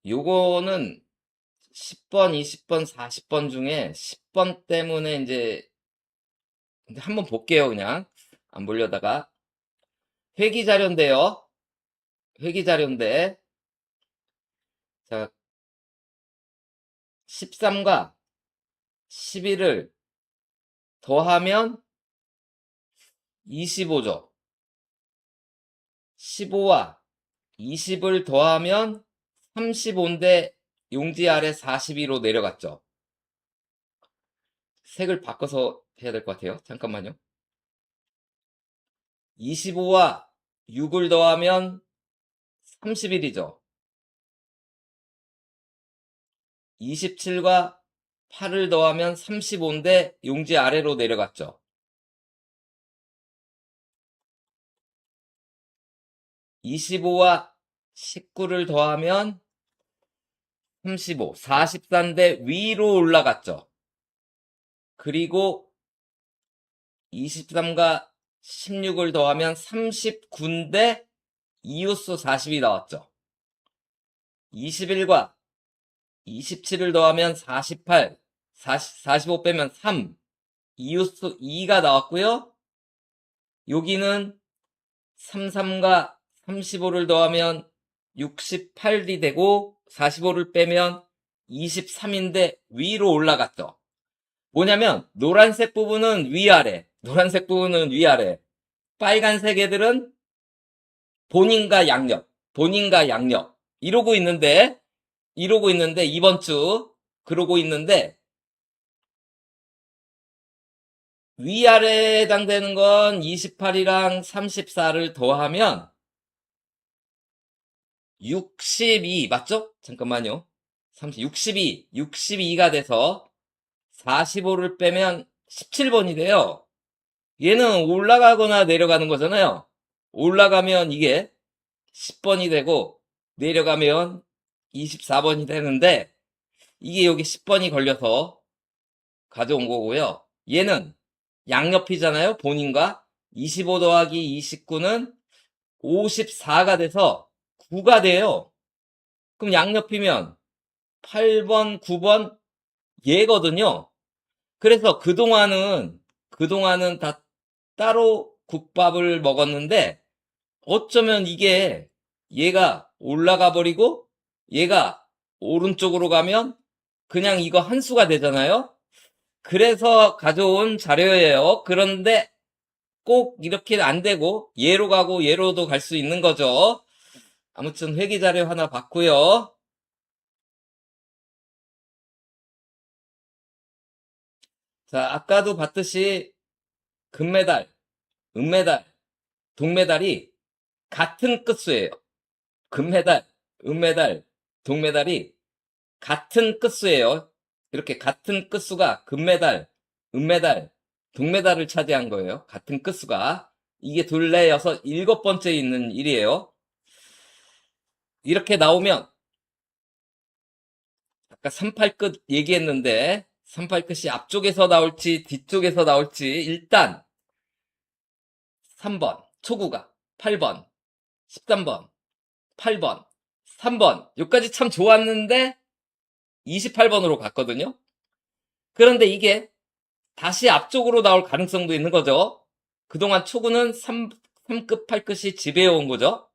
Speaker 1: 요거는 10번, 20번, 40번 중에 10번 때문에 이제 한번 볼게요. 그냥 안 보려다가 회기 자료인데요. 회기 자료인데 자 13과 11을 더하면 25죠. 15와 20을 더하면 35인데 용지 아래 42로 내려갔죠. 색을 바꿔서 해야 될 것 같아요. 잠깐만요. 25와 6을 더하면 31이죠. 27과 8을 더하면 35인데 용지 아래로 내려갔죠. 25와 19를 더하면 35, 44인데 위로 올라갔죠. 그리고 23과 16을 더하면 39인데 이웃수 40이 나왔죠. 21과 27을 더하면 48, 45 빼면 3, 이웃수 2가 나왔고요. 여기는 33과 35를 더하면 68이 되고 45를 빼면 23인데 위로 올라갔죠. 뭐냐면 노란색 부분은 위아래, 노란색 부분은 위아래, 빨간색 애들은 본인과 양옆, 본인과 양옆 이러고 있는데 이번 주 그러고 있는데 위아래에 해당되는 건 28이랑 34를 더하면 62 맞죠? 잠깐만요. 62가 돼서 45를 빼면 17번이 돼요. 얘는 올라가거나 내려가는 거잖아요. 올라가면 이게 10번이 되고 내려가면 24번이 되는데 이게 여기 10번이 걸려서 가져온 거고요. 얘는 양옆이잖아요. 본인과 25 더하기 29는 54가 돼서 9가 돼요. 그럼 양옆이면 8번, 9번 얘거든요. 그래서 그동안은 다 따로 국밥을 먹었는데 어쩌면 이게 얘가 올라가 버리고 얘가 오른쪽으로 가면 그냥 이거 한 수가 되잖아요. 그래서 가져온 자료예요. 그런데 꼭 이렇게 안 되고 얘로 가고 얘로도 갈 수 있는 거죠. 아무튼 회기 자료 하나 봤고요. 자, 아까도 봤듯이 금메달, 은메달, 동메달이 같은 끝수예요. 금메달, 은메달, 동메달이 같은 끝수예요. 이렇게 같은 끝수가 금메달, 은메달, 동메달을 차지한 거예요. 같은 끝수가. 이게 둘레 여섯, 일곱 번째 있는 일이에요. 이렇게 나오면 아까 38끝 얘기했는데 38끝이 앞쪽에서 나올지 뒤쪽에서 나올지 일단 3번 초구가 8번 13번 8번 3번 여기까지 참 좋았는데 28번으로 갔거든요. 그런데 이게 다시 앞쪽으로 나올 가능성도 있는 거죠. 그동안 초구는 3끝 8끝이 지배해온 거죠.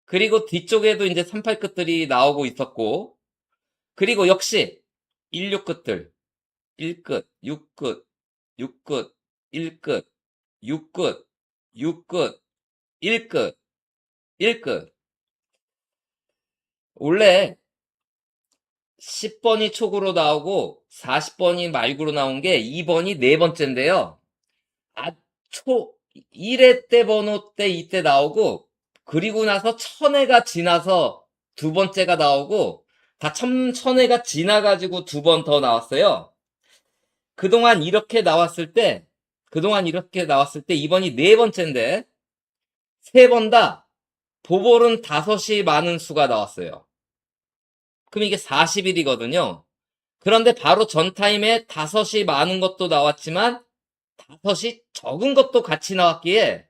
Speaker 1: 그리고 뒤쪽에도 이제 38끝들이 나오고 있었고 그리고 역시 16끝들 1끝, 6끝, 6끝, 1끝, 6끝, 6끝, 1끝, 1끝. 원래 10번이 촉으로 나오고 40번이 말구로 나온 게 2번이 네 번째인데요. 초 1회 때 번호 때 이때 나오고 그리고 나서 1000회가 지나서 두 번째가 나오고 다 1000회가 지나가지고 두 번 더 나왔어요. 그동안 이렇게 나왔을 때 이번이 네 번째인데 세 번 다 보볼은 5이 많은 수가 나왔어요. 그럼 이게 40일이거든요. 그런데 바로 전 타임에 5이 많은 것도 나왔지만 5이 적은 것도 같이 나왔기에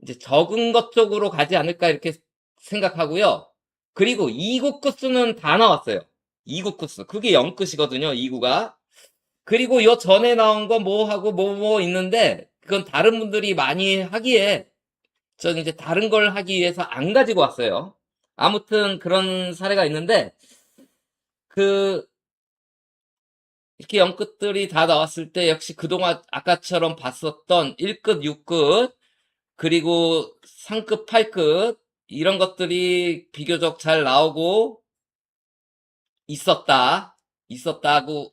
Speaker 1: 이제 적은 것 쪽으로 가지 않을까 이렇게 생각하고요. 그리고 2구 끝수는 다 나왔어요. 2구 끝수. 그게 0끝이거든요. 2구가. 그리고 요 전에 나온 거 뭐 하고 뭐 있는데 그건 다른 분들이 많이 하기에 저는 이제 다른 걸 하기 위해서 안 가지고 왔어요. 아무튼 그런 사례가 있는데 그 이렇게 0끝들이 다 나왔을 때 역시 그동안 아까처럼 봤었던 1끝, 6끝 그리고 상급 8끝 이런 것들이 비교적 잘 나오고 있었다고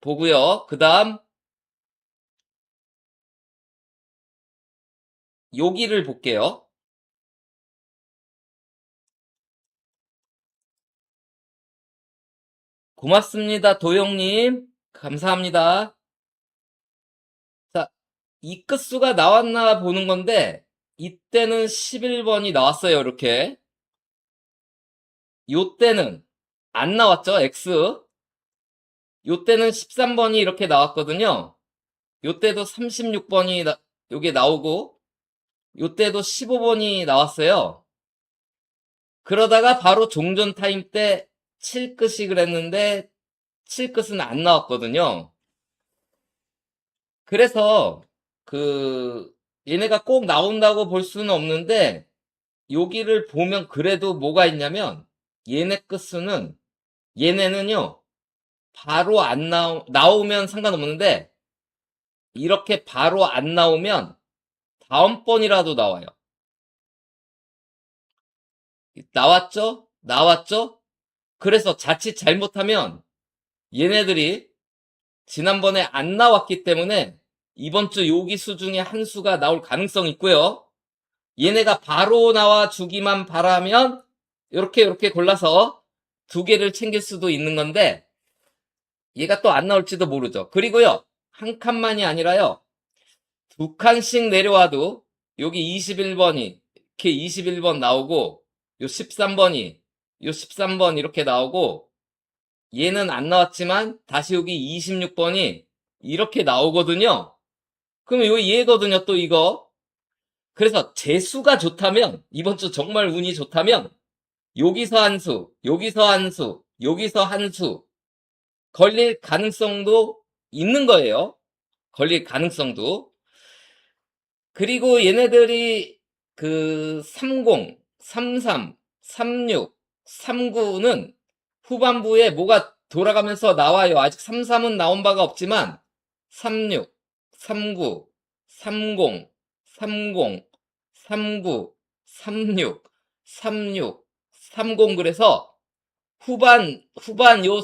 Speaker 1: 보고요. 그 다음 여기를 볼게요. 고맙습니다. 도영님. 감사합니다. 자, 이 끝수가 나왔나 보는 건데 이때는 11번이 나왔어요. 이렇게. 요때는 안 나왔죠. X. 요때는 13번이 이렇게 나왔거든요. 요때도 36번이 요게 나오고 요때도 15번이 나왔어요. 그러다가 바로 종전 타임 때 7끝이 그랬는데 7끝은 안 나왔거든요. 그래서 그 얘네가 꼭 나온다고 볼 수는 없는데 여기를 보면 그래도 뭐가 있냐면 얘네 끝수는 얘네는요 바로 안 나오면 상관없는데 이렇게 바로 안 나오면 다음번이라도 나와요. 나왔죠? 나왔죠? 그래서 자칫 잘못하면 얘네들이 지난번에 안 나왔기 때문에 이번 주 요기 수 중에 한 수가 나올 가능성이 있고요. 얘네가 바로 나와 주기만 바라면 이렇게 골라서 두 개를 챙길 수도 있는 건데 얘가 또 안 나올지도 모르죠. 그리고요. 한 칸만이 아니라요. 두 칸씩 내려와도 여기 21번이 이렇게 21번 나오고 요 13번이 요 13번 이렇게 나오고 얘는 안 나왔지만 다시 여기 26번이 이렇게 나오거든요. 그럼 요 얘거든요. 또 이거. 그래서 재수가 좋다면 이번 주 정말 운이 좋다면 여기서 한 수, 여기서 한 수, 여기서 한 수 걸릴 가능성도 있는 거예요. 걸릴 가능성도. 그리고 얘네들이 그 30, 33, 36, 39는 후반부에 뭐가 돌아가면서 나와요. 아직 33은 나온 바가 없지만 36, 39, 30, 30, 39, 36, 36, 30 그래서 후반 요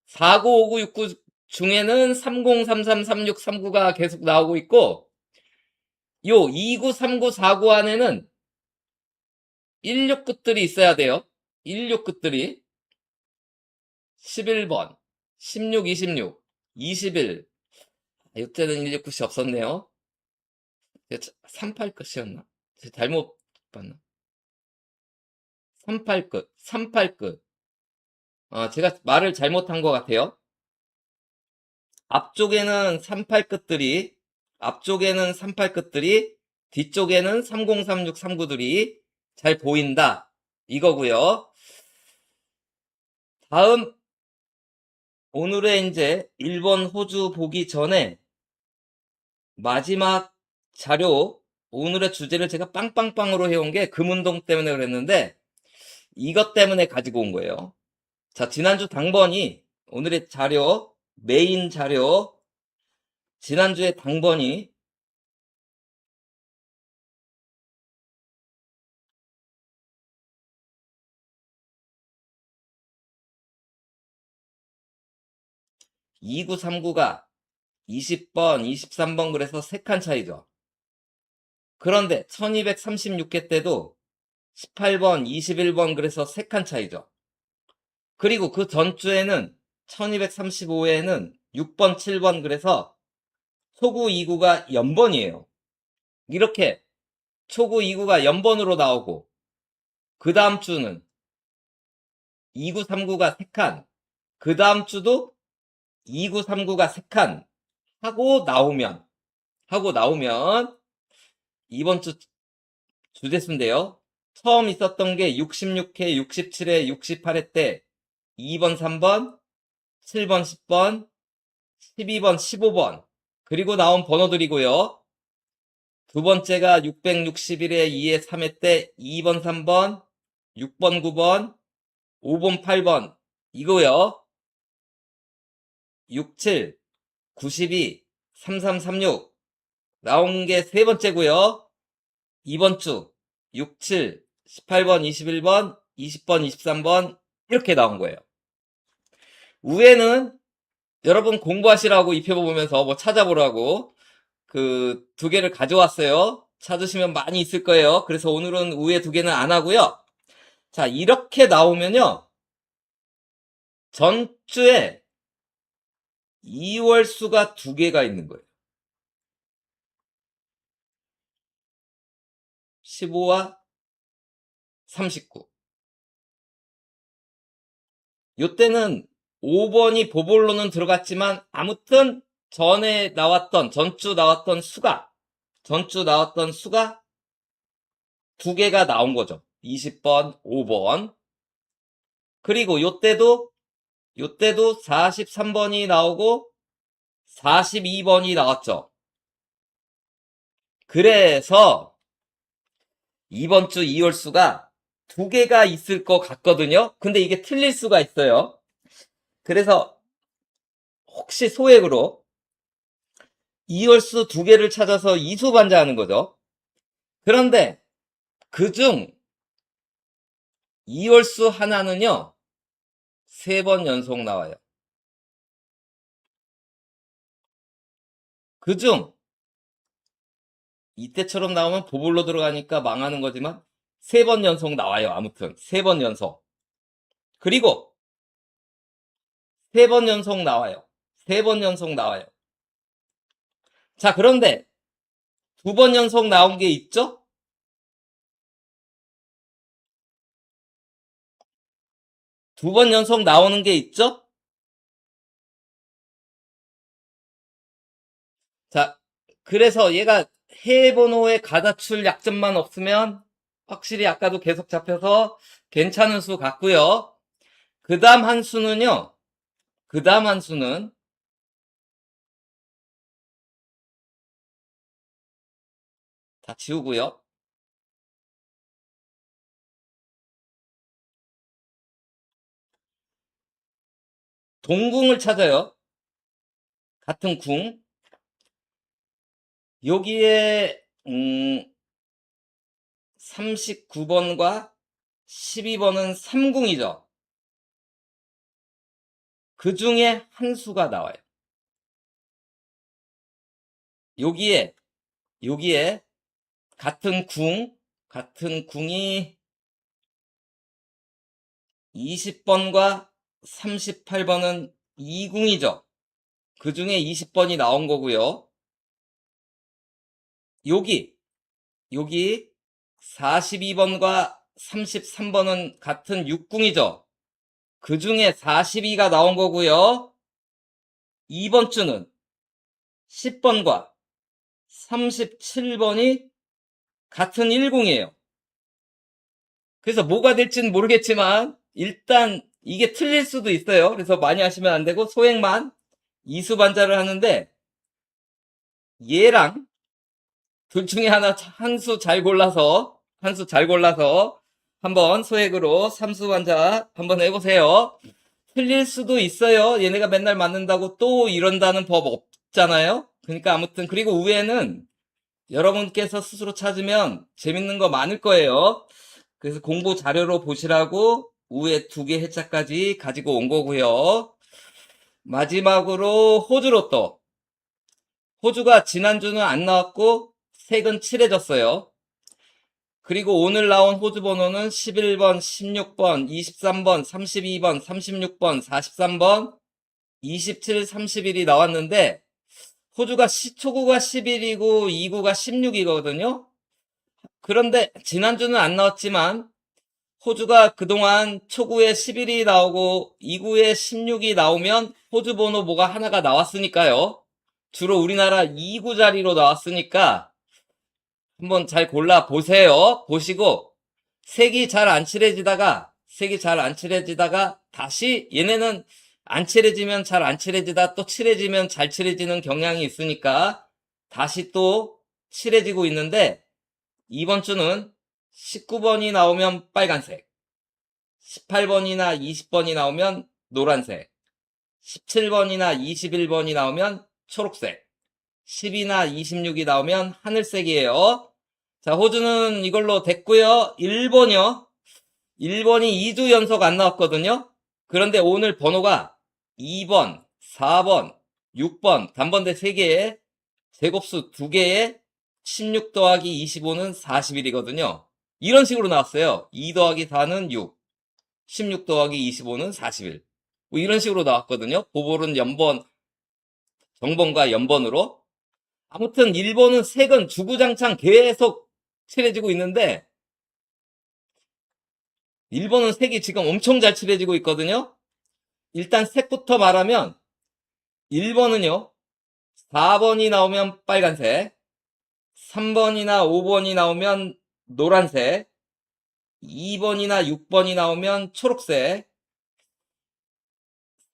Speaker 1: 49, 59, 69 중에는 30, 33, 36, 39가 계속 나오고 있고 요 29, 39, 49 안에는 16 끝들이 있어야 돼요. 16 끝들이 11번, 16, 26, 21 이때는 16 끝이 없었네요. 38 끝이었나? 잘못 봤나? 38 끝, 38 끝. 제가 말을 잘못한 것 같아요. 앞쪽에는 38 끝들이 뒤쪽에는 30, 36, 39들이 잘 보인다. 이거고요. 다음 오늘의 이제 일본, 호주 보기 전에 마지막 자료 오늘의 주제를 제가 빵빵빵으로 해온 게 금운동 때문에 그랬는데 이것 때문에 가지고 온 거예요. 자, 지난주 당번이 오늘의 자료 메인 자료 지난주에 당번이 2939가 20번, 23번 그래서 3칸 차이죠. 그런데 1236개 때도 18번, 21번 그래서 3칸 차이죠. 그리고 그 전주에는 1235회에는 6번, 7번 그래서 초구 2구가 연번이에요. 이렇게 초구 2구가 연번으로 나오고 그 다음 주는 2구, 3구가 3칸 그 다음 주도 2구, 3구가 3칸 하고 나오면 이번 주 주제수인데요. 처음 있었던 게 66회, 67회, 68회 때 2번, 3번, 7번, 10번, 12번, 15번 그리고 나온 번호들이고요. 두 번째가 661회 2회 3회 때 2번, 3번, 6번, 9번, 5번, 8번 이거요. 67, 92, 3336 나온 게 세 번째고요. 이번 주 67, 18번, 21번, 20번, 23번 이렇게 나온 거예요. 위에는 여러분 공부하시라고 입혀보 보면서 뭐 찾아보라고 그 두 개를 가져왔어요. 찾으시면 많이 있을 거예요. 그래서 오늘은 위에 두 개는 안 하고요. 자, 이렇게 나오면요. 전주에 2월 수가 두 개가 있는 거예요. 15와 39. 요때는 5번이 보볼로는 들어갔지만 아무튼 전주 나왔던 수가 두 개가 나온 거죠. 20번, 5번. 그리고 요때도 43번이 나오고 42번이 나왔죠. 그래서 이번 주 2월 수가 두 개가 있을 것 같거든요. 근데 이게 틀릴 수가 있어요. 그래서 혹시 소액으로 2월 수 두 개를 찾아서 이수반자하는 거죠. 그런데 그중 2월 수 하나는요. 3번 연속 나와요. 그중 이때처럼 나오면 보볼로 들어가니까 망하는 거지만 3번 연속 나와요. 아무튼 3번 연속. 그리고 3번 연속 나와요. 3번 연속 나와요. 자, 그런데 2번 연속 나온 게 있죠? 2번 연속 나오는 게 있죠? 자, 그래서 얘가 해외번호의 가다출 약점만 없으면 확실히 아까도 계속 잡혀서 괜찮은 수 같고요. 그 다음 한 수는요. 그 다음 한 수는 다 지우고요. 동궁을 찾아요. 같은 궁. 여기에 39번과 12번은 3궁이죠. 그 중에 한 수가 나와요. 여기에 같은 궁이 20번과 38번은 2궁이죠. 그 중에 20번이 나온 거고요. 여기 42번과 33번은 같은 6궁이죠. 그 중에 42가 나온 거고요. 이번 주는 10번과 37번이 같은 1궁이에요. 그래서 뭐가 될지는 모르겠지만 일단 이게 틀릴 수도 있어요. 그래서 많이 하시면 안 되고 소액만 이수반자를 하는데 얘랑 둘 중에 하나 한 수 잘 골라서 한번 소액으로 삼수반자 한번 해보세요. 틀릴 수도 있어요. 얘네가 맨날 맞는다고 또 이런다는 법 없잖아요. 그러니까 아무튼 그리고 위에는 여러분께서 스스로 찾으면 재밌는 거 많을 거예요. 그래서 공부 자료로 보시라고 위에 두 개 해자까지 가지고 온 거고요. 마지막으로 호주로또. 호주가 지난주는 안 나왔고 색은 칠해졌어요. 그리고 오늘 나온 호주 번호는 11번, 16번, 23번, 32번, 36번, 43번, 27, 31이 나왔는데 호주가 초구가 11이고 2구가 16이거든요. 그런데 지난주는 안 나왔지만 호주가 그동안 초구에 11이 나오고 2구에 16이 나오면 호주 번호 뭐가 하나가 나왔으니까요. 주로 우리나라 2구 자리로 나왔으니까 한번 잘 골라 보세요. 보시고 색이 잘 안 칠해지다가 다시 얘네는 안 칠해지면 잘 안 칠해지다 또 칠해지면 잘 칠해지는 경향이 있으니까 다시 또 칠해지고 있는데 이번 주는 19번이 나오면 빨간색, 18번이나 20번이 나오면 노란색, 17번이나 21번이 나오면 초록색, 10이나 26이 나오면 하늘색이에요. 자, 호주는 이걸로 됐고요. 1번이요. 1번이 2주 연속 안 나왔거든요. 그런데 오늘 번호가 2번, 4번, 6번, 단번대 3개에 제곱수 2개에 16 더하기 25는 41이거든요. 이런 식으로 나왔어요. 2 더하기 4는 6, 16 더하기 25는 41. 뭐 이런 식으로 나왔거든요. 보볼은 연번, 정번과 연번으로. 아무튼 1번은 색은 주구장창 계속 칠해지고 있는데 1번은 색이 지금 엄청 잘 칠해지고 있거든요. 일단 색부터 말하면 1번은요. 4번이 나오면 빨간색, 3번이나 5번이 나오면 노란색, 2번이나 6번이 나오면 초록색,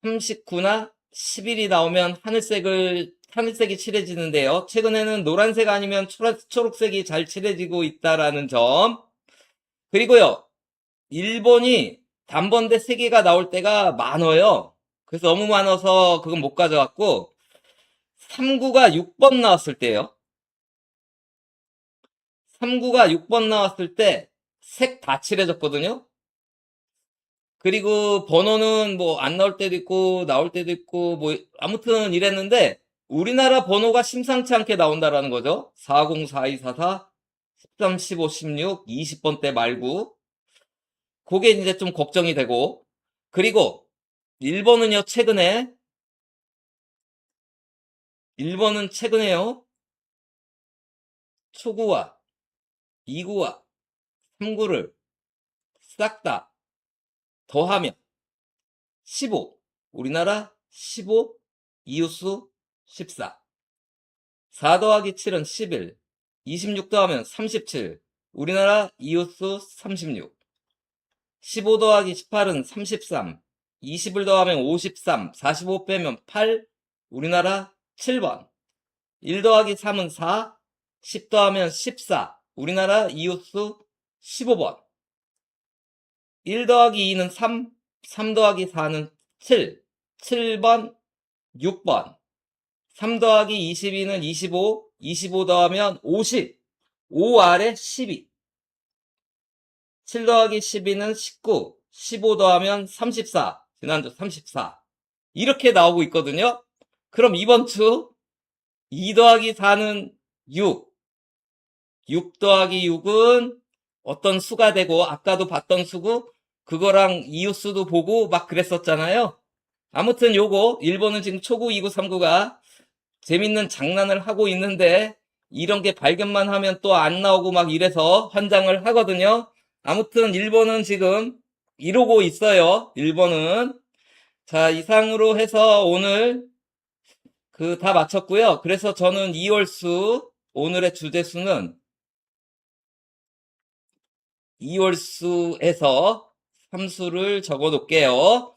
Speaker 1: 39나 11이 나오면 하늘색이 칠해지는데요. 최근에는 노란색 아니면 초록색이 잘 칠해지고 있다라는 점. 그리고요, 1번이 단번대 3개가 나올 때가 많아요. 그래서 너무 많아서 그건 못 가져왔고, 3구가 6번 나왔을 때요. 3구가 6번 나왔을 때 색 다 칠해졌거든요. 그리고 번호는 뭐 안 나올 때도 있고 나올 때도 있고 뭐 아무튼 이랬는데 우리나라 번호가 심상치 않게 나온다라는 거죠. 40, 42, 44, 13, 15, 16, 20번대 말고 그게 이제 좀 걱정이 되고 그리고 1번은요 최근에요 초구와 2구와 3구를 싹 다 더하면 15 우리나라 15 이웃수 14 4 더하기 7은 11 26 더하면 37 우리나라 이웃수 36 15 더하기 18은 33 20을 더하면 53 45 빼면 8 우리나라 7번 1 더하기 3은 4 10 더하면 14 우리나라 이웃수 15번 1 더하기 2는 3 3 더하기 4는 7 7번 6번 3 더하기 22는 25 25 더하면 50 5 아래 12 7 더하기 12는 19 15 더하면 34 지난주 34 이렇게 나오고 있거든요. 그럼 이번 주 2 더하기 4는 6 6 더하기 6은 어떤 수가 되고 아까도 봤던 수고 그거랑 이웃수도 보고 막 그랬었잖아요. 아무튼 요거 1번은 지금 초구 2구 3구가 재밌는 장난을 하고 있는데 이런 게 발견만 하면 또 안 나오고 막 이래서 환장을 하거든요. 아무튼 1번은 지금 이러고 있어요. 1번은. 자, 이상으로 해서 오늘 다 마쳤고요. 그래서 저는 2월수 오늘의 주제수는 2월수에서 3수를 적어 놓을게요.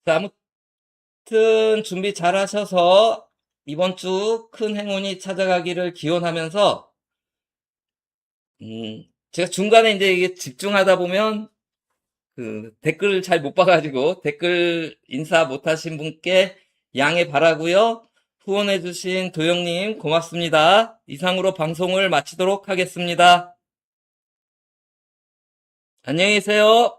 Speaker 1: 자, 아무튼 준비 잘 하셔서 이번 주 큰 행운이 찾아가기를 기원하면서 제가 중간에 이제 이게 집중하다 보면 댓글을 잘 못 봐가지고 댓글 인사 못하신 분께 양해 바라고요. 후원해주신 도영님 고맙습니다. 이상으로 방송을 마치도록 하겠습니다. 안녕히 계세요.